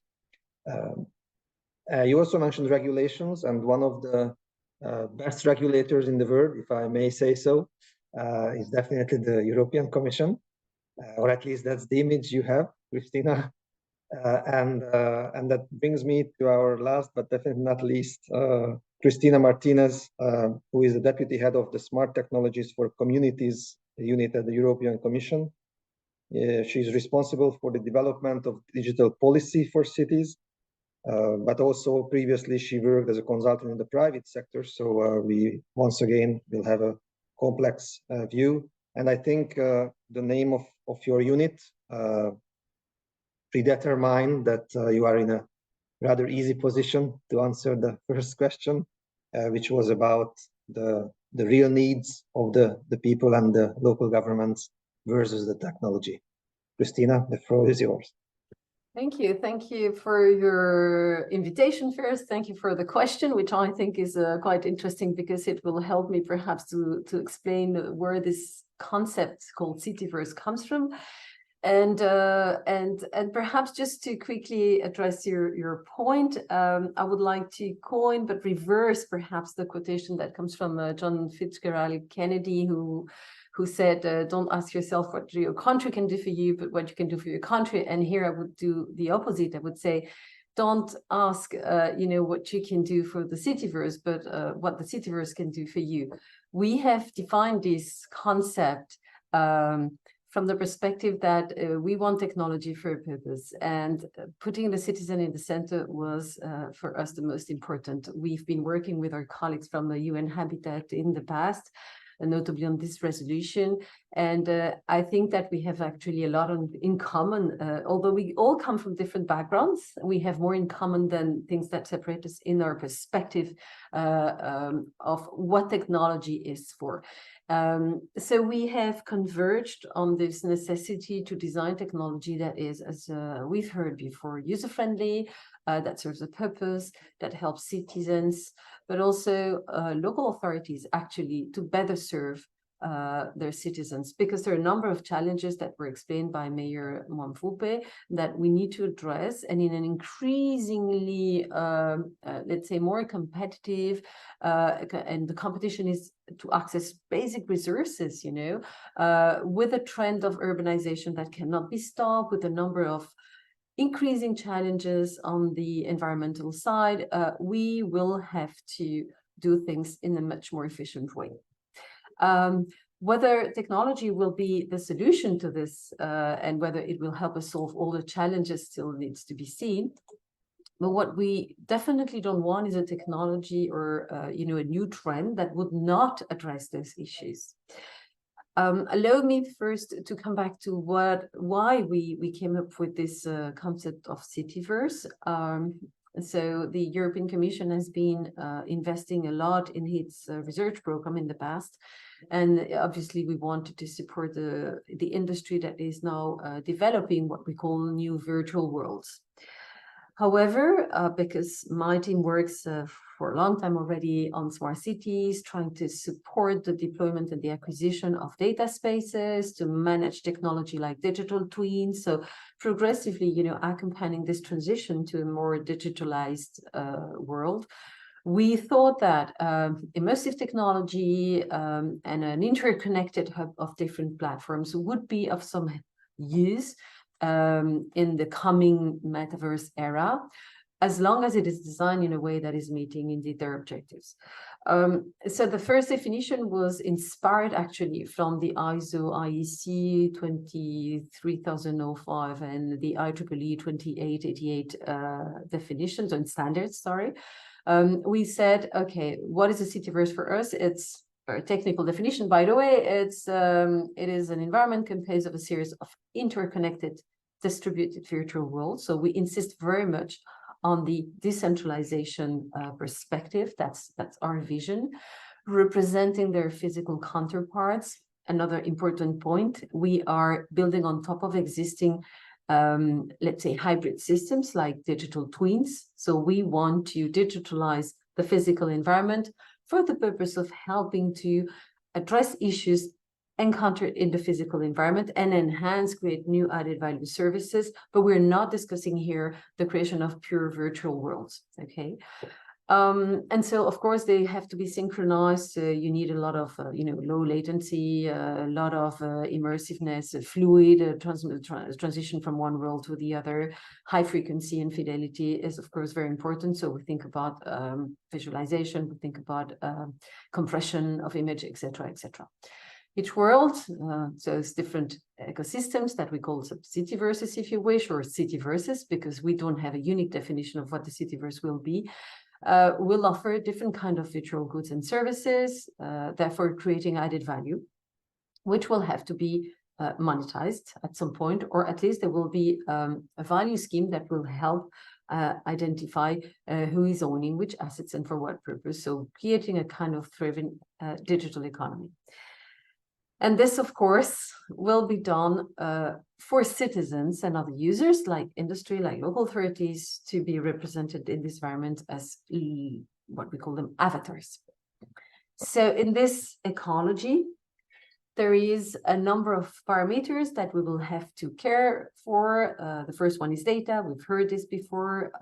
You also mentioned regulations, and one of the best regulators in the world, if I may say so, is definitely the European Commission, or at least that's the image you have, Christina. And that brings me to our last, but definitely not least, Cristina Martinez, who is the Deputy Head of the Smart Technologies for Communities unit at the European Commission. She's responsible for the development of digital policy for cities, but also previously she worked as a consultant in the private sector. So we once again will have a complex view. And I think the name of your unit predetermine that you are in a rather easy position to answer the first question, which was about the real needs of the people and the local governments versus the technology. Christina, the floor is yours. Thank you. Thank you for your invitation first. Thank you for the question, which I think is quite interesting because it will help me perhaps to explain where this concept called citiverse comes from. And perhaps just to quickly address your point, I would like to coin but reverse perhaps the quotation that comes from John Fitzgerald Kennedy, who said, don't ask yourself what your country can do for you, but what you can do for your country. And here I would do the opposite. I would say, don't ask, what you can do for the citiverse, but what the citiverse can do for you. We have defined this concept from the perspective that we want technology for a purpose, and putting the citizen in the center was for us the most important. We've been working with our colleagues from the UN Habitat in the past, and notably on this resolution. And I think that we have actually a lot in common. Although we all come from different backgrounds, we have more in common than things that separate us in our perspective of what technology is for. So we have converged on this necessity to design technology that is, as we've heard before, user-friendly, that serves a purpose, that helps citizens, but also local authorities actually to better serve their citizens, because there are a number of challenges that were explained by Mayor Mwamfupe that we need to address, and in an increasingly, let's say, more competitive, and the competition is to access basic resources, with a trend of urbanization that cannot be stopped, with a number of increasing challenges on the environmental side, we will have to do things in a much more efficient way. Whether technology will be the solution to this and whether it will help us solve all the challenges still needs to be seen. But what we definitely don't want is a technology or a new trend that would not address those issues. Allow me first to come back to why we came up with this concept of citiverse. So the European Commission has been investing a lot in its research program in the past. And obviously, we wanted to support the industry that is now developing what we call new virtual worlds. However, because my team works for a long time already on smart cities, trying to support the deployment and the acquisition of data spaces, to manage technology like digital twins, so progressively, accompanying this transition to a more digitalized world. We thought that immersive technology and an interconnected hub of different platforms would be of some use in the coming metaverse era, as long as it is designed in a way that is meeting indeed their objectives. So the first definition was inspired actually from the ISO IEC 23005 and the IEEE 2888 definitions and standards, sorry. We said, okay, what is a citiverse for us? It's a technical definition, by the way. It is an environment composed of a series of interconnected, distributed virtual worlds. So we insist very much on the decentralization perspective. That's our vision, representing their physical counterparts. Another important point, we are building on top of existing let's say hybrid systems like digital twins. So we want to digitalize the physical environment for the purpose of helping to address issues encountered in the physical environment and enhance, create new added value services. But we're not discussing here the creation of pure virtual worlds, okay? And so, of course, they have to be synchronized. You need a lot of, low latency, a lot of immersiveness, fluid transition from one world to the other. High frequency and fidelity is, of course, very important. So we think about visualization, we think about compression of image, etc., etc. Each world, so it's different ecosystems that we call citiverses, if you wish, or citiverses, because we don't have a unique definition of what the citiverse will be. Will offer different kind of virtual goods and services, therefore creating added value, which will have to be monetized at some point, or at least there will be a value scheme that will help identify who is owning which assets and for what purpose. So creating a kind of thriving digital economy. And this, of course, will be done for citizens and other users like industry, like local authorities, to be represented in this environment as what we call them avatars. So in this ecology, there is a number of parameters that we will have to care for. The first one is data. We've heard this before.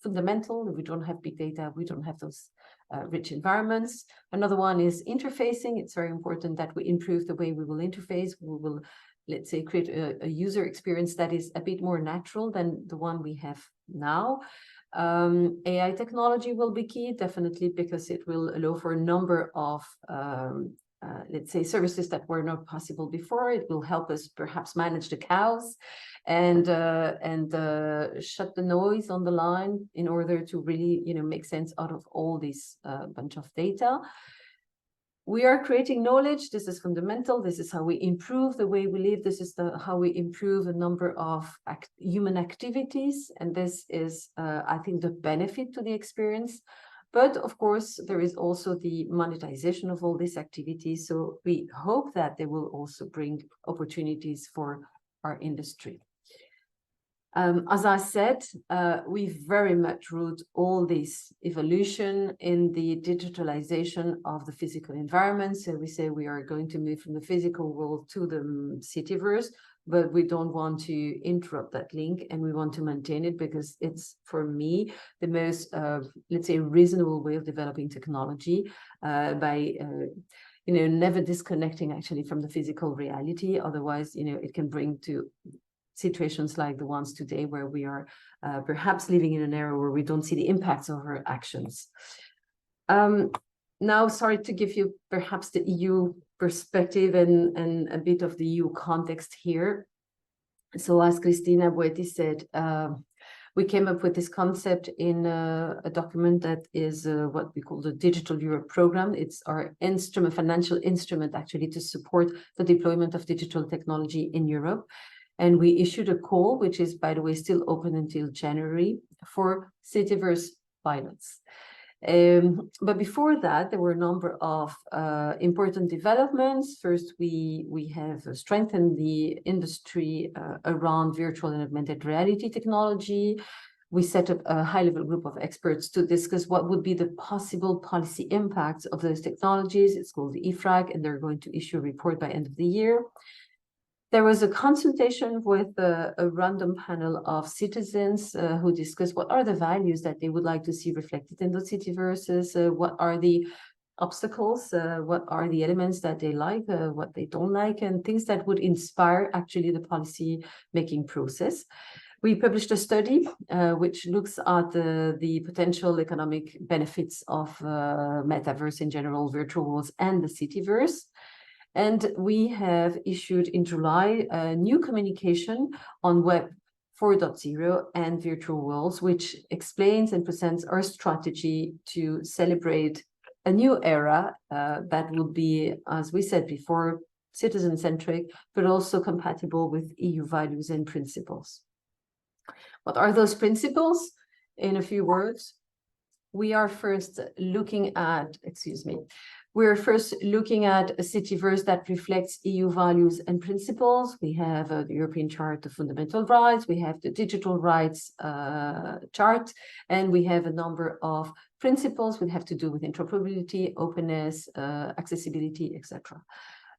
Fundamental. If we don't have big data, we don't have those rich environments. Another one is interfacing. It's very important that we improve the way we will interface. We will, let's say, create a user experience that is a bit more natural than the one we have now. AI technology will be key, definitely, because it will allow for a number of let's say services that were not possible before. It will help us perhaps manage the cows and shut the noise on the line in order to really, make sense out of all this bunch of data. We are creating knowledge. This is fundamental. This is how we improve the way we live. This is how we improve a number of human activities. And this is, I think, the benefit to the experience. But of course, there is also the monetization of all these activities. So we hope that they will also bring opportunities for our industry. As I said, we very much root all this evolution in the digitalization of the physical environment. So we say we are going to move from the physical world to the citiverse, but we don't want to interrupt that link, and we want to maintain it because it's, for me, the most, let's say, reasonable way of developing technology by, never disconnecting actually from the physical reality. Otherwise, it can bring to situations like the ones today where we are perhaps living in an era where we don't see the impacts of our actions. Now, sorry to give you perhaps the EU perspective and a bit of the EU context here. So as Cristina Boetti said, we came up with this concept in a document that is what we call the Digital Europe Program. It's our instrument, financial instrument, actually, to support the deployment of digital technology in Europe. And we issued a call, which is, by the way, still open until January, for citiverse pilots. But before that, there were a number of important developments. First, we have strengthened the industry around virtual and augmented reality technology. We set up a high-level group of experts to discuss what would be the possible policy impacts of those technologies. It's called the IFRAG, and they're going to issue a report by end of the year. There was a consultation with a random panel of citizens who discussed what are the values that they would like to see reflected in the citiverses, what are the obstacles, what are the elements that they like, what they don't like, and things that would inspire actually the policy-making process. We published a study which looks at the potential economic benefits of metaverse in general, virtual worlds, and the citiverse. And we have issued in July a new communication on Web 4.0 and virtual worlds, which explains and presents our strategy to celebrate a new era that will be, as we said before, citizen-centric, but also compatible with EU values and principles. What are those principles? In a few words, we are first looking at, we're first looking at a citiverse that reflects EU values and principles. We have the European Charter of Fundamental Rights, we have the Digital Rights Chart, and we have a number of principles which have to do with interoperability, openness, accessibility, etc.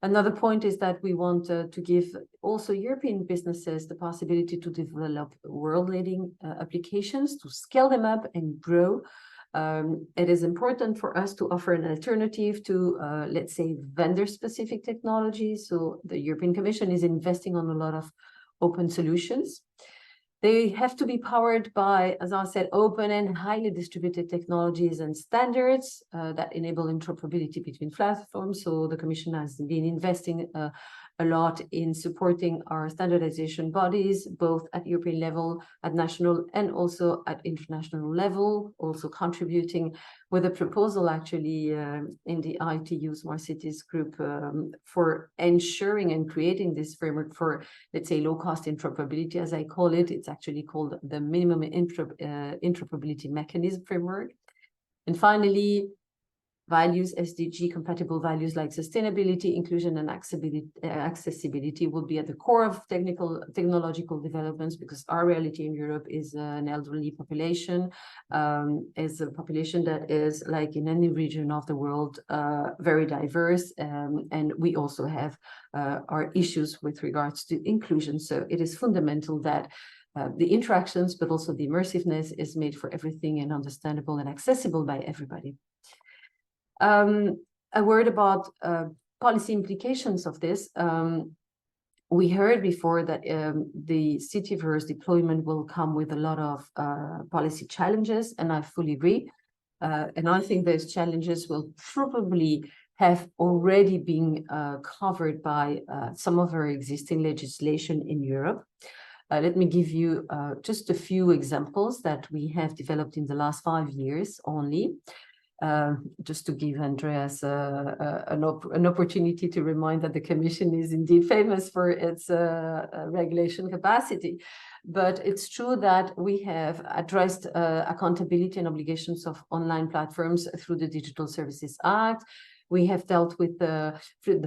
Another point is that we want to give also European businesses the possibility to develop world-leading applications, to scale them up and grow. It is important for us to offer an alternative to, let's say, vendor-specific technology. So the European Commission is investing on a lot of open solutions. They have to be powered by, as I said, open and highly distributed technologies and standards that enable interoperability between platforms. So the Commission has been investing a lot in supporting our standardization bodies, both at European level, at national, and also at international level, also contributing with a proposal actually in the ITU Smart Cities group for ensuring and creating this framework for, let's say, low-cost interoperability, as I call it. It's actually called the minimum interoperability mechanism framework. And finally, values, SDG compatible values like sustainability, inclusion, and accessibility will be at the core of technological developments, because our reality in Europe is an elderly population, is a population that is, like in any region of the world, very diverse, and we also have our issues with regards to inclusion. So it is fundamental that the interactions, but also the immersiveness is made for everything and understandable and accessible by everybody. A word about policy implications of this. We heard before that the citiverse deployment will come with a lot of policy challenges, and I fully agree. And I think those challenges will probably have already been covered by some of our existing legislation in Europe. Let me give you just a few examples that we have developed in the last 5 years only. Just to give Andreas an opportunity to remind that the Commission is indeed famous for its regulation capacity. But it's true that we have addressed accountability and obligations of online platforms through the Digital Services Act. We have dealt with the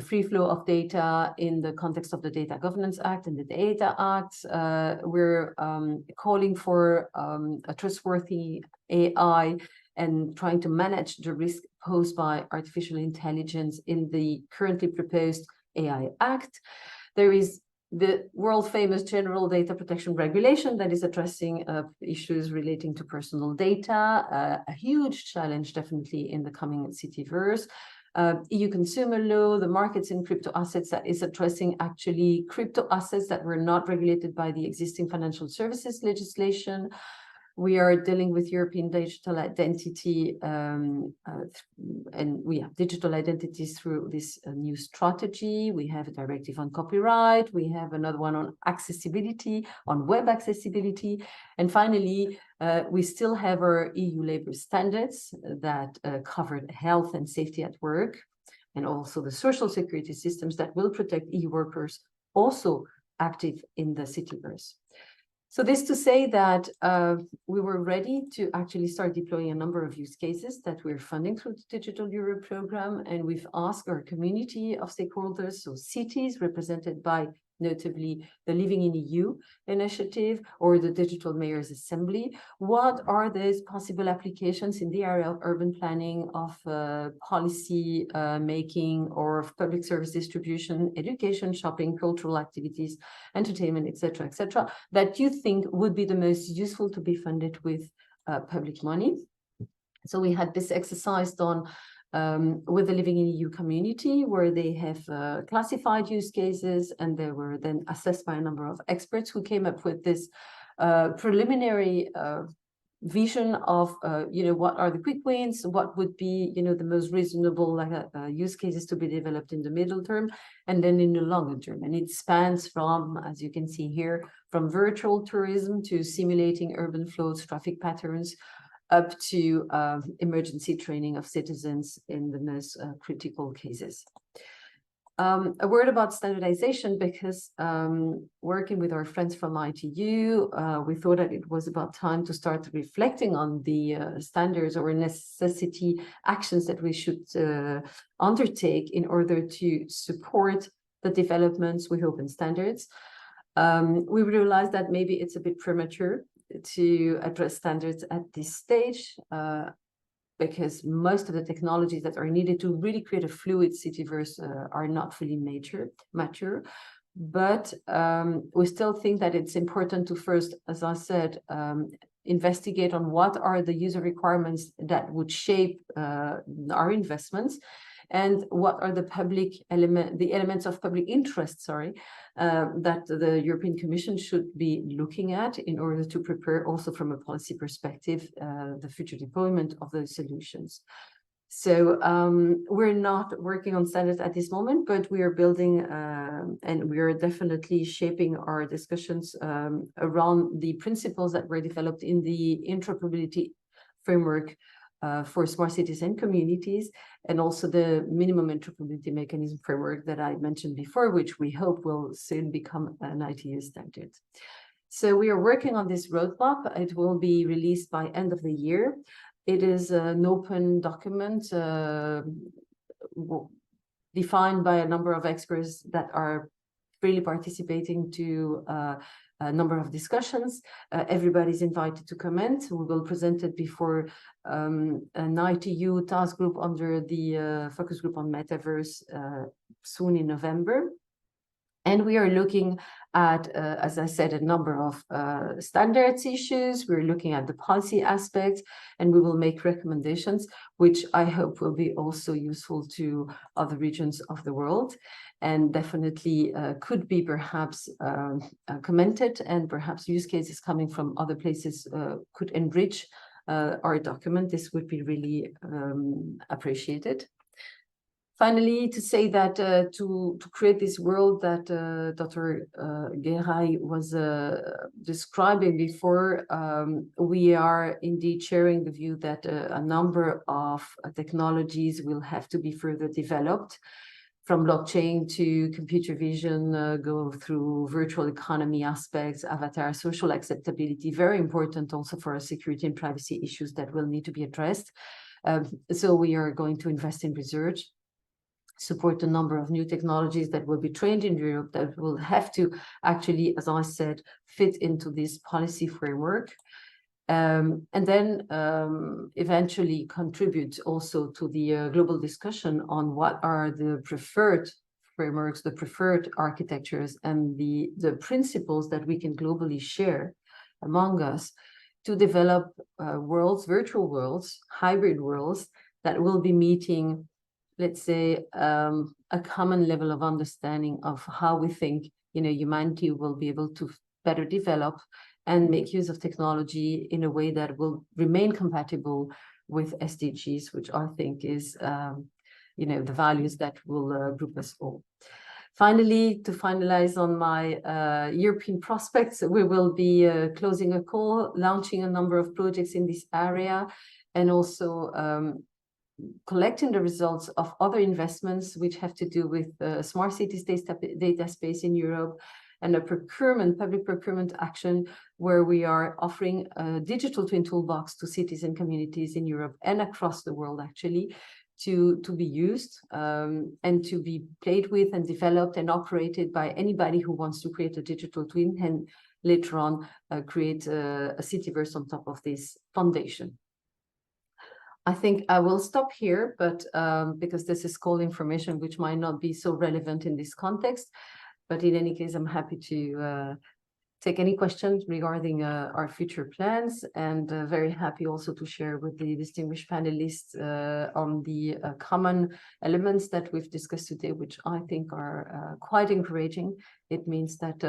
free flow of data in the context of the Data Governance Act and the Data Act. We're calling for a trustworthy AI and trying to manage the risk posed by artificial intelligence in the currently proposed AI Act. There is the world-famous General Data Protection Regulation that is addressing issues relating to personal data, a huge challenge definitely in the coming citiverse. EU consumer law, the markets in crypto assets that is addressing actually crypto assets that were not regulated by the existing financial services legislation. We are dealing with European digital identity digital identities through this new strategy. We have a directive on copyright. We have another one on accessibility, on web accessibility. And finally, we still have our EU labor standards that cover health and safety at work, and also the social security systems that will protect EU workers also active in the citiverse. So this to say that we were ready to actually start deploying a number of use cases that we're funding through the Digital Europe program. And we've asked our community of stakeholders, so cities represented by notably the Living in EU initiative or the Digital Mayors Assembly, what are these possible applications in the area of urban planning, of policy making, or of public service distribution, education, shopping, cultural activities, entertainment, etc., that you think would be the most useful to be funded with public money. So we had this exercise done with the Living in EU community, where they have classified use cases, and they were then assessed by a number of experts who came up with this preliminary vision of, what are the quick wins, what would be, the most reasonable use cases to be developed in the middle term, and then in the longer term. And it spans from, as you can see here, from virtual tourism to simulating urban flows, traffic patterns, up to emergency training of citizens in the most critical cases. A word about standardization, because working with our friends from ITU, we thought that it was about time to start reflecting on the standards or necessity actions that we should undertake in order to support the developments with open standards. We realized that maybe it's a bit premature to address standards at this stage, because most of the technologies that are needed to really create a fluid citiverse are not fully mature. But we still think that it's important to first, as I said, investigate on what are the user requirements that would shape our investments, and what are the elements of public interest, that the European Commission should be looking at in order to prepare also from a policy perspective the future deployment of those solutions. So we're not working on standards at this moment, but we are building and we are definitely shaping our discussions around the principles that were developed in the interoperability framework for smart cities and communities, and also the minimum interoperability mechanism framework that I mentioned before, which we hope will soon become an ITU standard. So we are working on this roadmap. It will be released by end of the year. It is an open document defined by a number of experts that are freely participating to a number of discussions. Everybody's invited to comment. We will present it before an ITU task group under the focus group on metaverse soon in November. And we are looking at, as I said, a number of standards issues. We're looking at the policy aspects, and we will make recommendations, which I hope will be also useful to other regions of the world, and definitely could be perhaps commented, and perhaps use cases coming from other places could enrich our document. This would be really appreciated. Finally, to say that to create this world that Dr. Geray was describing before, we are indeed sharing the view that a number of technologies will have to be further developed, from blockchain to computer vision, go through virtual economy aspects, avatar, social acceptability, very important also for our security and privacy issues that will need to be addressed. So we are going to invest in research, support a number of new technologies that will be trained in Europe, that will have to actually, as I said, fit into this policy framework. And then eventually contribute also to the global discussion on what are the preferred frameworks, the preferred architectures, and the principles that we can globally share among us to develop worlds, virtual worlds, hybrid worlds that will be meeting, let's say, a common level of understanding of how we think, humanity will be able to better develop and make use of technology in a way that will remain compatible with SDGs, which I think is, the values that will group us all. Finally, to finalize on my European prospects, we will be closing a call, launching a number of projects in this area, and also collecting the results of other investments which have to do with smart cities data space in Europe, and a public procurement action where we are offering a digital twin toolbox to cities and communities in Europe and across the world, actually, to be used and to be played with and developed and operated by anybody who wants to create a digital twin and later on create a citiverse on top of this foundation. I think I will stop here, but because this is call information which might not be so relevant in this context. But in any case, I'm happy to take any questions regarding our future plans, and very happy also to share with the distinguished panelists on the common elements that we've discussed today, which I think are quite encouraging. It means that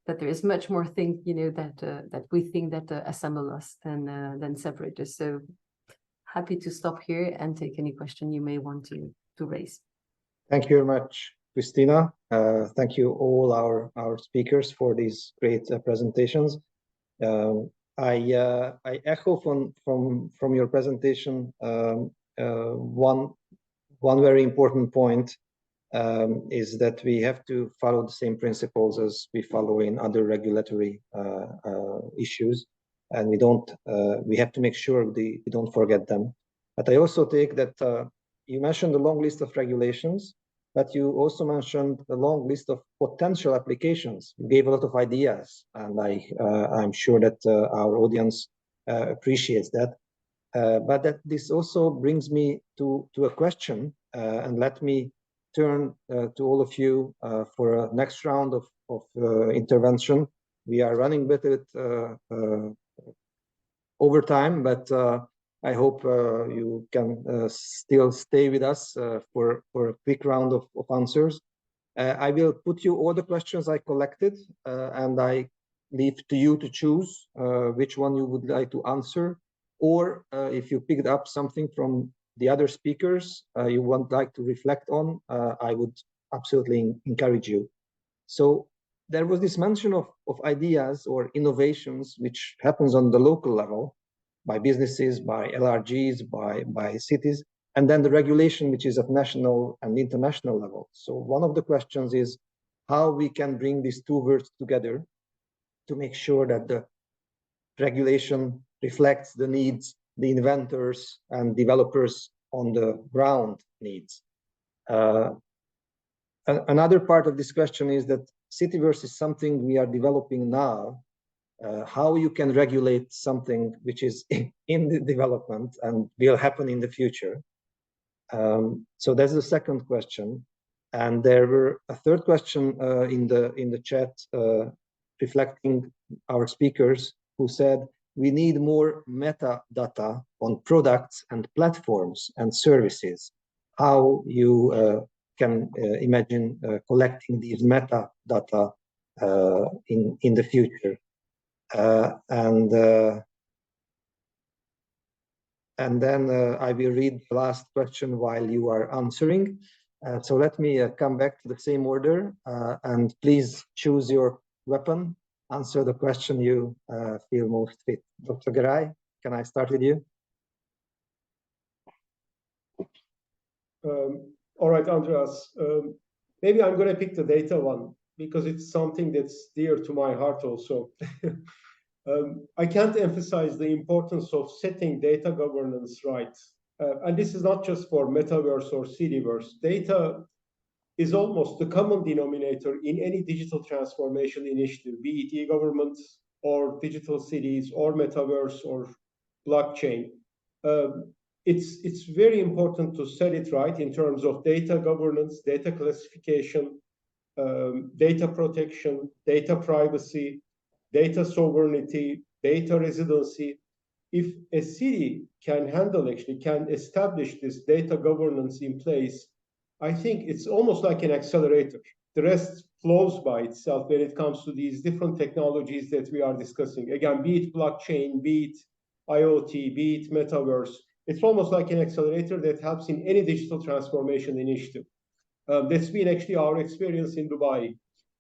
that there is much more thing, that we think that assemble us than separate us. So happy to stop here and take any question you may want to raise. Thank you very much, Christina. Thank you all our speakers for these great presentations. I echo from your presentation one very important point is that we have to follow the same principles as we follow in other regulatory issues, and we have to make sure we don't forget them. But I also take that you mentioned a long list of regulations, but you also mentioned a long list of potential applications. You gave a lot of ideas, and I'm sure that our audience appreciates that. But that this also brings me to a question, and let me turn to all of you for a next round of intervention. We are running with it over time, but I hope you can still stay with us for a quick round of answers. I will put you all the questions I collected, and I leave to you to choose which one you would like to answer, or if you picked up something from the other speakers you would like to reflect on, I would absolutely encourage you. So there was this mention of ideas or innovations which happens on the local level, by businesses, by LRGs, by cities, and then the regulation which is at national and international level. So one of the questions is how we can bring these two worlds together to make sure that the regulation reflects the needs the inventors and developers on the ground needs. Another part of this question is that citiverse is something we are developing now. How you can regulate something which is in the development and will happen in the future. So that's the second question. And there were a third question in the chat reflecting our speakers who said, we need more metadata on products and platforms and services. How you can imagine collecting these metadata in the future. And then I will read the last question while you are answering. So let me come back to the same order, and please choose your weapon. Answer the question you feel most fit. Dr. Garay, can I start with you? All right, Andreas. Maybe I'm going to pick the data one because it's something that's dear to my heart also. I can't emphasize the importance of setting data governance right. And this is not just for metaverse or citiverse. Data is almost the common denominator in any digital transformation initiative, be it e-government or digital cities or metaverse or blockchain. It's very important to set it right in terms of data governance, data classification, data protection, data privacy, data sovereignty, data residency. If a city can establish this data governance in place, I think it's almost like an accelerator. The rest flows by itself when it comes to these different technologies that we are discussing. Again, be it blockchain, be it IoT, be it metaverse, it's almost like an accelerator that helps in any digital transformation initiative. That's been actually our experience in Dubai.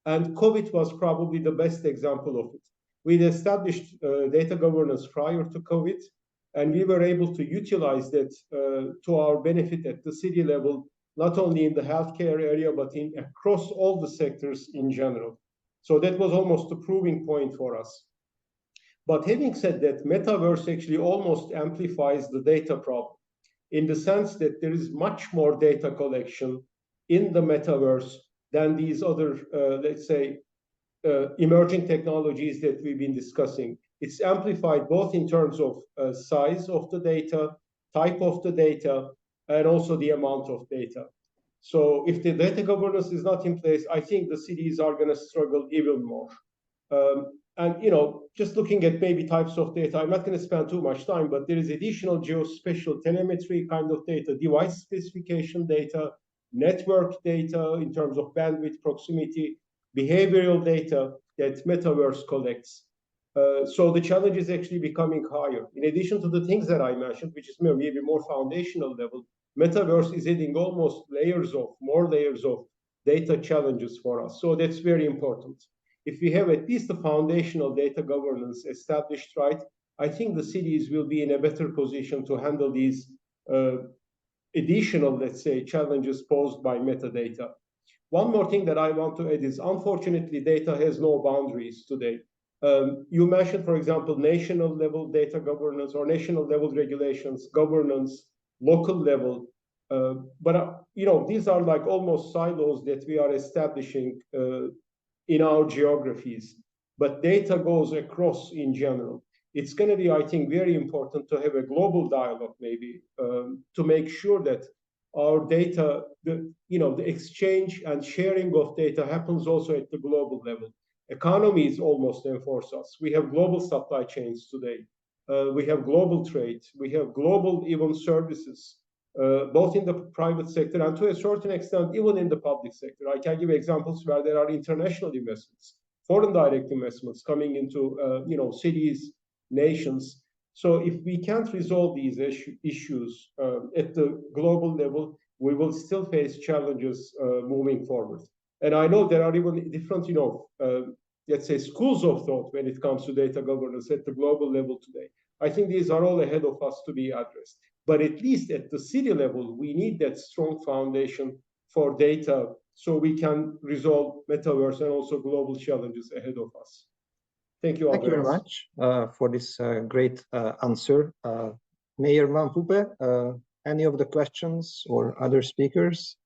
And COVID was probably the best example of it. We'd established data governance prior to COVID, and we were able to utilize that to our benefit at the city level, not only in the healthcare area, but across all the sectors in general. So that was almost a proving point for us. But having said that, metaverse actually almost amplifies the data problem in the sense that there is much more data collection in the metaverse than these other, let's say, emerging technologies that we've been discussing. It's amplified both in terms of size of the data, type of the data, and also the amount of data. So if the data governance is not in place, I think the cities are going to struggle even more. And just looking at maybe types of data, I'm not going to spend too much time, but there is additional geospatial telemetry kind of data, device specification data, network data in terms of bandwidth, proximity, behavioral data that metaverse collects. So the challenge is actually becoming higher. In addition to the things that I mentioned, which is maybe more foundational level, metaverse is adding almost more layers of data challenges for us. So that's very important. If we have at least the foundational data governance established right, I think the cities will be in a better position to handle these additional, let's say, challenges posed by metadata. One more thing that I want to add is, unfortunately, data has no boundaries today. You mentioned, for example, national level data governance or national level regulations, governance, local level. But these are like almost silos that we are establishing in our geographies. But data goes across in general. It's going to be, I think, very important to have a global dialogue, maybe, to make sure that our data, the exchange and sharing of data happens also at the global level. Economies almost enforce us. We have global supply chains today. We have global trade. We have global even services, both in the private sector and to a certain extent, even in the public sector. I can give examples where there are international investments, foreign direct investments coming into cities, nations. So if we can't resolve these issues at the global level, we will still face challenges moving forward. And I know there are even different, let's say, schools of thought when it comes to data governance at the global level today. I think these are all ahead of us to be addressed. But at least at the city level, we need that strong foundation for data so we can resolve metaverse and also global challenges ahead of us. Thank you all. Thank you very much for this great answer. Mayor Mampupe, any of the questions or other speakers?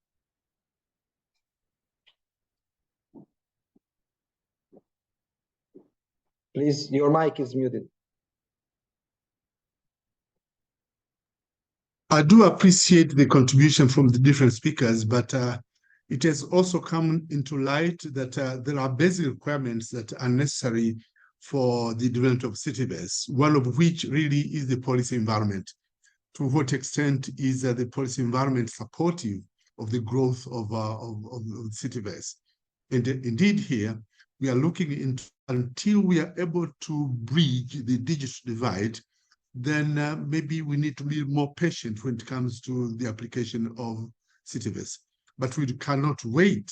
Please, your mic is muted. I do appreciate the contribution from the different speakers, but it has also come into light that there are basic requirements that are necessary for the development of citiverse, one of which really is the policy environment. To what extent is the policy environment supportive of the growth of citiverse? And indeed here, we are looking into, until we are able to bridge the digital divide, then maybe we need to be more patient when it comes to the application of citiverse. But we cannot wait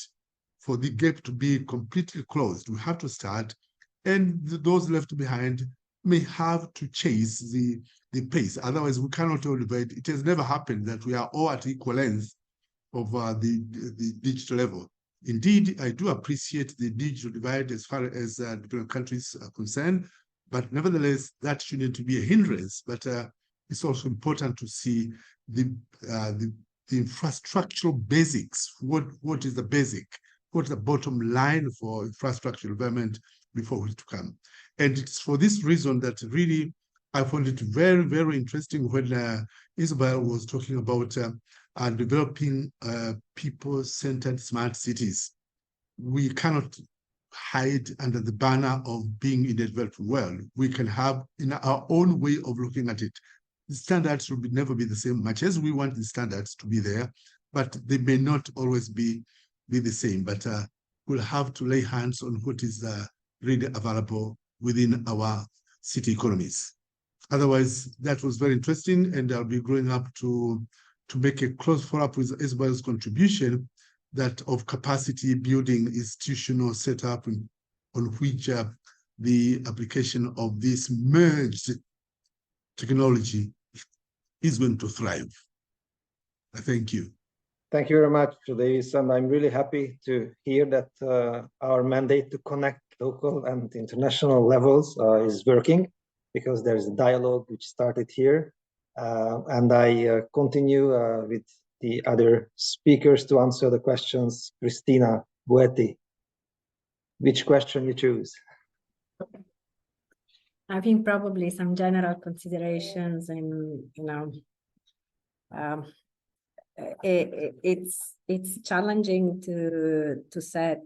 for the gap to be completely closed. We have to start, and those left behind may have to chase the pace. Otherwise, we cannot elevate. It has never happened that we are all at equal length of the digital level. Indeed, I do appreciate the digital divide as far as different countries are concerned, but nevertheless, that shouldn't be a hindrance. But it's also important to see the infrastructural basics. What is the basic? What's the bottom line for infrastructure development before we to come? And it's for this reason that really I found it very, very interesting when Isabel was talking about developing people-centered smart cities. We cannot hide under the banner of being in a developed world. We can have in our own way of looking at it. The standards will never be the same, much as we want the standards to be there, but they may not always be the same. But will have to lay hands on what is really available within our city economies. Otherwise, that was very interesting, and I'll be growing up to make a close follow-up with Isabel's contribution, that of capacity building institutional setup on which the application of this merged technology is going to thrive. Thank you. Thank you very much, Davis, and I'm really happy to hear that our mandate to connect local and international levels is working, because there's a dialogue which started here, and I continue with the other speakers to answer the questions. Christina Buetti, which question you choose? I think probably some general considerations, and it's challenging to set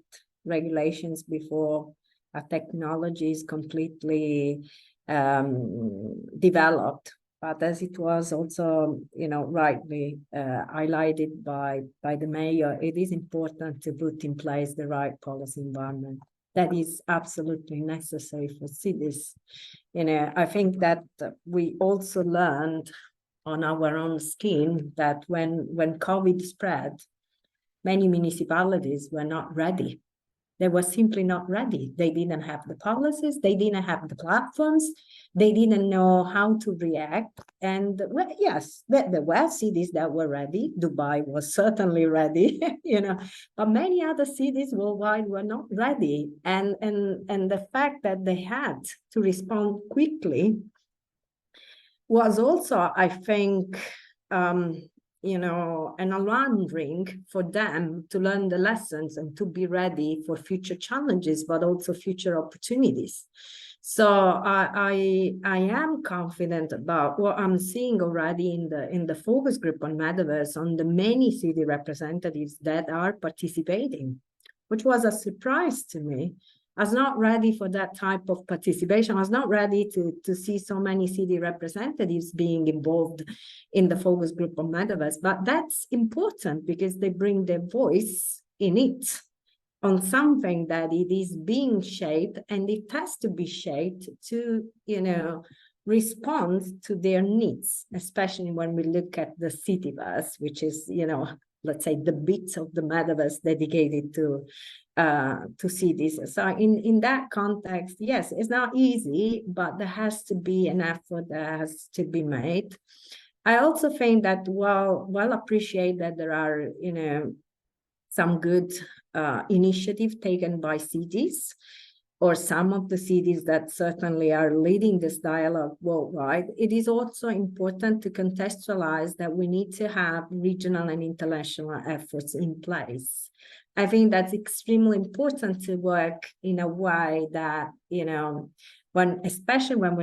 regulations before a technology is completely developed. But as it was also, rightly highlighted by the mayor, it is important to put in place the right policy environment that is absolutely necessary for cities. I think that we also learned on our own skin that when COVID spread, many municipalities were not ready. They were simply not ready. They didn't have the policies, they didn't have the platforms, they didn't know how to react. And well, yes, there were cities that were ready. Dubai was certainly ready, but many other cities worldwide were not ready. And the fact that they had to respond quickly was also, I think, an alarm ring for them to learn the lessons and to be ready for future challenges, but also future opportunities. So I am confident about what I'm seeing already in the focus group on metaverse, on the many city representatives that are participating, which was a surprise to me. I was not ready for that type of participation. I was not ready to see so many city representatives being involved in the focus group on metaverse. But that's important because they bring their voice in it on something that it is being shaped, and it has to be shaped to, respond to their needs, especially when we look at the citiverse, which is, let's say the bits of the metaverse dedicated to cities. So in that context, yes, it's not easy, but there has to be an effort that has to be made. I also think that while appreciate that there are, some good initiatives taken by cities, or some of the cities that certainly are leading this dialogue worldwide, it is also important to contextualize that we need to have regional and international efforts in place. I think that's extremely important to work in a way that, especially when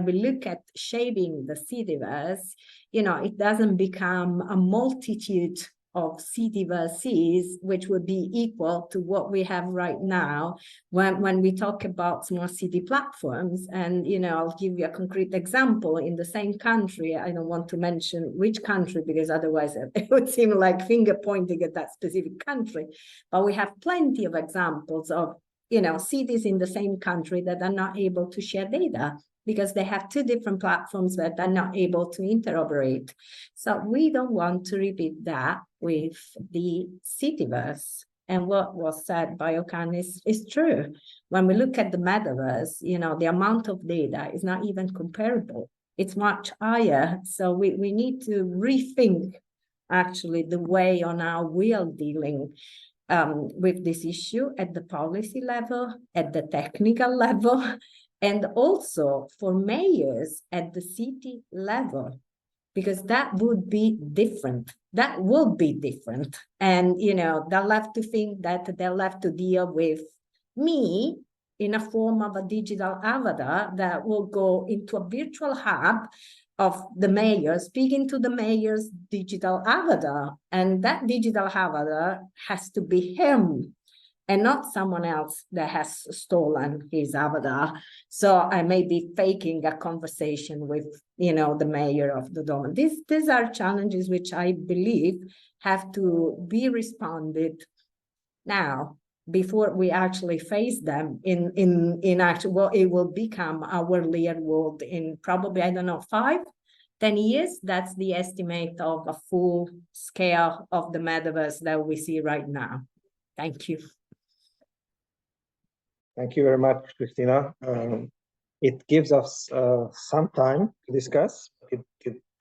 we look at shaping the citiverse, it doesn't become a multitude of citiverses, which would be equal to what we have right now when we talk about smart city platforms. And, I'll give you a concrete example. In the same country, I don't want to mention which country, because otherwise it would seem like finger pointing at that specific country. But we have plenty of examples of, cities in the same country that are not able to share data, because they have two different platforms that are not able to interoperate. So we don't want to repeat that with the citiverse. And what was said by Okan is true. When we look at the metaverse, the amount of data is not even comparable. It's much higher. So we need to rethink actually the way on how we are dealing with this issue at the policy level, at the technical level, and also for mayors at the city level, because that would be different. That will be different. And, they'll have to think that they'll have to deal with me in a form of a digital avatar that will go into a virtual hub of the mayor, speaking to the mayor's digital avatar. And that digital avatar has to be him, and not someone else that has stolen his avatar. So I may be faking a conversation with, the mayor of the Dome. These are challenges which I believe have to be responded now, before we actually face them in actual what it will become our real world in probably, I don't know, 5-10 years. That's the estimate of a full scale of the metaverse that we see right now. Thank you. Thank you very much, Christina. It gives us some time to discuss.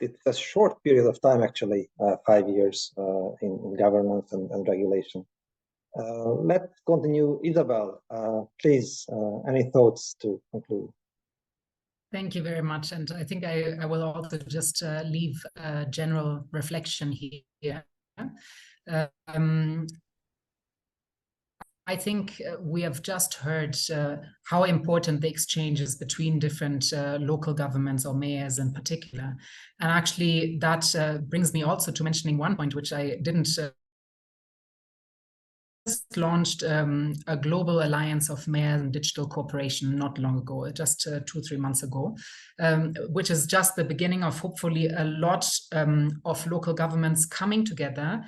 It's a short period of time, actually, 5 years in governance and regulation. Let's continue. Isabel, please, any thoughts to conclude? Thank you very much. And I think I will also just leave a general reflection here. I think we have just heard how important the exchange is between different local governments or mayors in particular. And actually that brings me also to mentioning one point, which I didn't launched a global alliance of mayors and digital cooperation not long ago, just 2-3 months ago, which is just the beginning of hopefully a lot of local governments coming together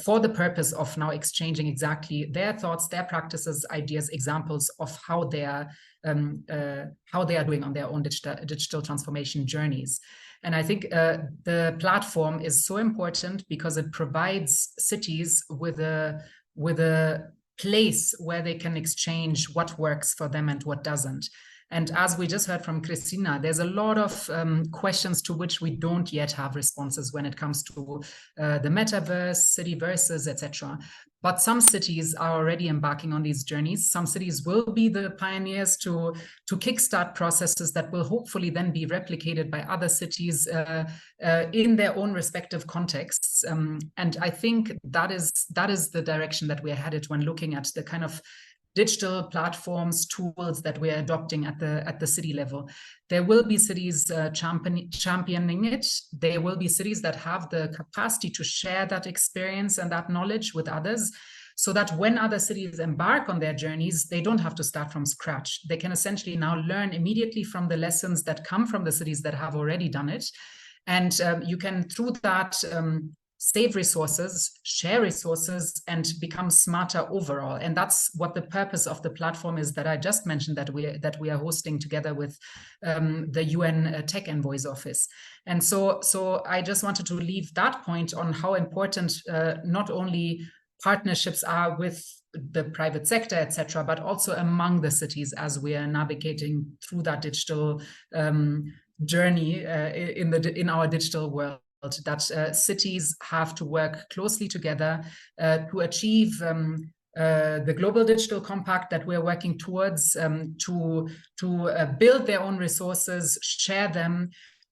for the purpose of now exchanging exactly their thoughts, their practices, ideas, examples of how they are doing on their own digital transformation journeys. And I think the platform is so important because it provides cities with a place where they can exchange what works for them and what doesn't. And as we just heard from Christina, there's a lot of questions to which we don't yet have responses when it comes to the metaverse, citiverses, etc. But some cities are already embarking on these journeys. Some cities will be the pioneers to kickstart processes that will hopefully then be replicated by other cities in their own respective contexts. And I think that is the direction that we're headed when looking at the kind of digital platforms, tools that we're adopting at the city level. There will be cities championing it. There will be cities that have the capacity to share that experience and that knowledge with others, so that when other cities embark on their journeys, they don't have to start from scratch. They can essentially now learn immediately from the lessons that come from the cities that have already done it. And you can, through that, save resources, share resources, and become smarter overall. And that's what the purpose of the platform is that I just mentioned, that we are hosting together with the UN Tech Envoy's office. And so I just wanted to leave that point on how important not only partnerships are with the private sector, etc., but also among the cities as we are navigating through that digital journey in our digital world. That cities have to work closely together to achieve the Global Digital Compact that we're working towards, to build their own resources, share them,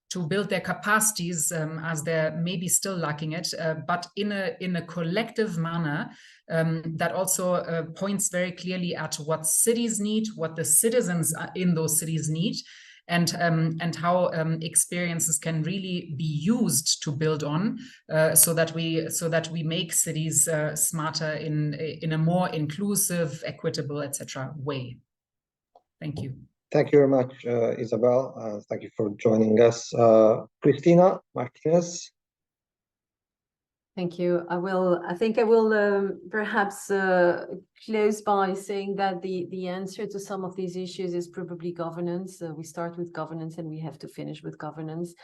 to build their capacities as they're maybe still lacking it, but in a collective manner that also points very clearly at what cities need, what the citizens in those cities need, and how experiences can really be used to build on, so that we make cities smarter in a more inclusive, equitable, etc. way. Thank you. Thank you very much, Isabel. Thank you for joining us. Christina Martinez. Thank you. I think I will perhaps close by saying that the answer to some of these issues is probably governance. We start with governance and we have to finish with governance.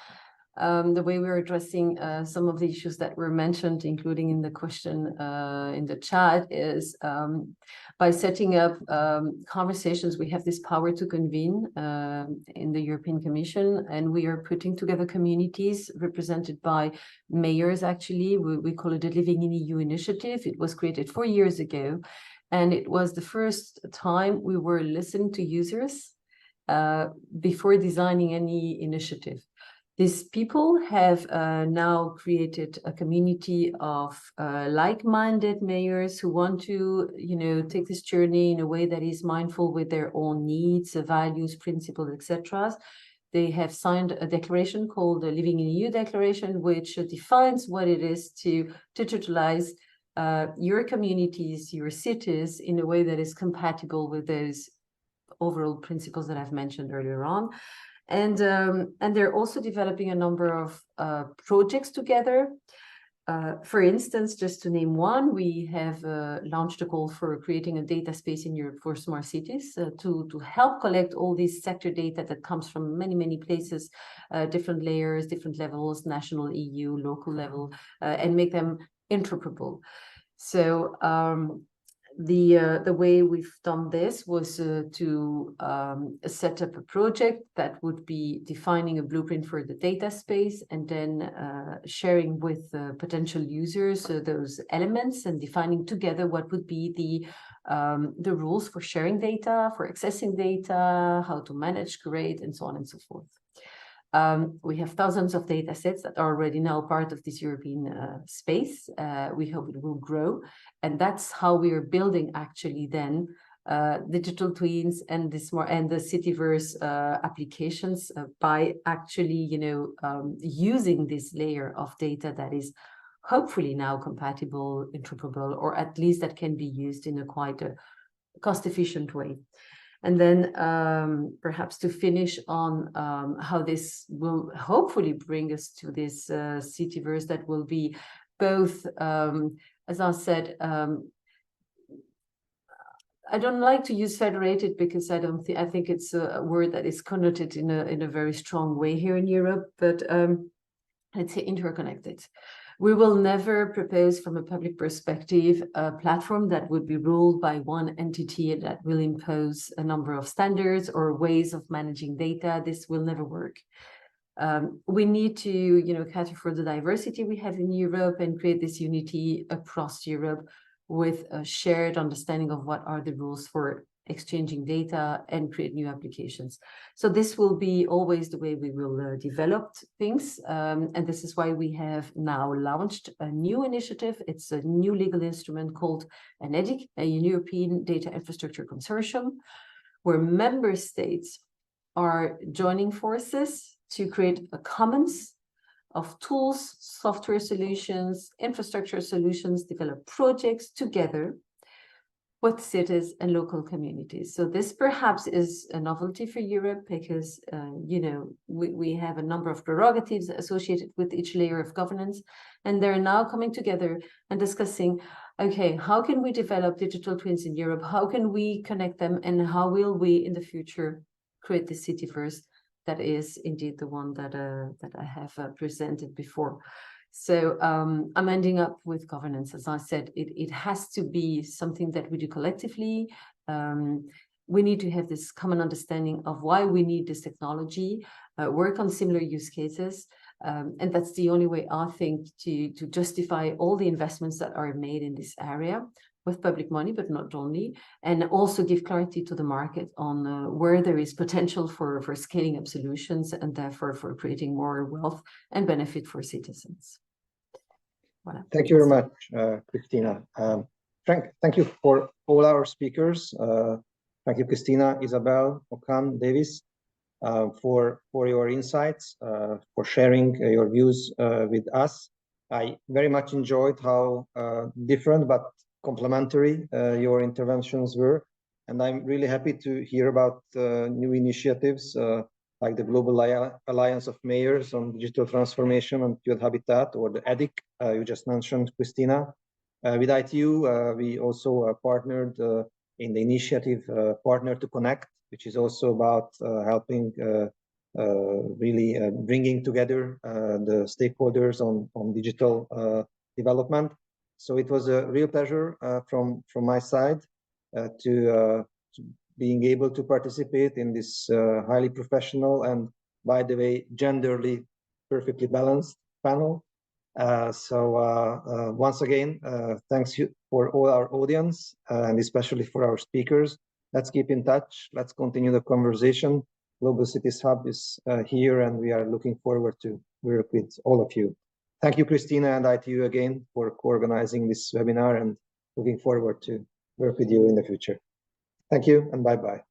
The way we're addressing some of the issues that were mentioned, including in the question in the chat, is by setting up conversations. We have this power to convene in the European Commission, and we are putting together communities represented by mayors. Actually, we call it a Living in EU initiative. It was created 4 years ago, and it was the first time we were listening to users before designing any initiative. These people have now created a community of like-minded mayors who want to, take this journey in a way that is mindful with their own needs, values, principles, etc. They have signed a declaration called the Living in EU Declaration, which defines what it is to digitalize your communities, your cities, in a way that is compatible with those overall principles that I've mentioned earlier on. And they're also developing a number of projects together. For instance, just to name one, we have launched a call for creating a data space in Europe for smart cities to help collect all these sector data that comes from many, many places, different layers, different levels, national, EU, local level, and make them interoperable. So the way we've done this was to set up a project that would be defining a blueprint for the data space and then sharing with potential users those elements and defining together what would be the rules for sharing data, for accessing data, how to manage, create, and so on and so forth. We have thousands of data sets that are already now part of this European space. We hope it will grow. And that's how we are building actually then digital twins and the citiverse applications by actually, using this layer of data that is hopefully now compatible, interoperable, or at least that can be used in a quite cost-efficient way. And then perhaps to finish on how this will hopefully bring us to this citiverse that will be both, as I said, I don't like to use federated because I think it's a word that is connoted in a very strong way here in Europe, but let's say interconnected. We will never propose from a public perspective a platform that would be ruled by one entity that will impose a number of standards or ways of managing data. This will never work. We need to, cater for the diversity we have in Europe and create this unity across Europe with a shared understanding of what are the rules for exchanging data and create new applications. So this will be always the way we will develop things. And this is why we have now launched a new initiative. It's a new legal instrument called an EDIC, a European Data Infrastructure Consortium, where member states are joining forces to create a commons of tools, software solutions, infrastructure solutions, develop projects together with cities and local communities. So this perhaps is a novelty for Europe because, we have a number of prerogatives associated with each layer of governance, and they're now coming together and discussing, okay, how can we develop digital twins in Europe? How can we connect them? And how will we in the future create the citiverse that is indeed the one that I have presented before? So I'm ending up with governance. As I said, it has to be something that we do collectively. We need to have this common understanding of why we need this technology, work on similar use cases. And that's the only way, I think, to justify all the investments that are made in this area with public money, but not only, and also give clarity to the market on where there is potential for scaling up solutions and therefore for creating more wealth and benefit for citizens. Voilà. Thank you very much, Christina. Frank, thank you for all our speakers. Thank you, Christina, Isabel, Okan, Davis, for your insights, for sharing your views with us. I very much enjoyed how different but complementary your interventions were. And I'm really happy to hear about new initiatives like the Global Alliance of Mayors on Digital Transformation and Field Habitat, or the EDIC you just mentioned, Christina. With ITU, we also partnered in the initiative Partner to Connect, which is also about helping really bringing together the stakeholders on digital development. So it was a real pleasure from my side to being able to participate in this highly professional and, by the way, genderly perfectly balanced panel. So once again, thanks for all our audience and especially for our speakers. Let's keep in touch. Let's continue the conversation. Global Cities Hub is here, and we are looking forward to work with all of you. Thank you, Christina and ITU again for co-organizing this webinar, and looking forward to work with you in the future. Thank you and bye-bye.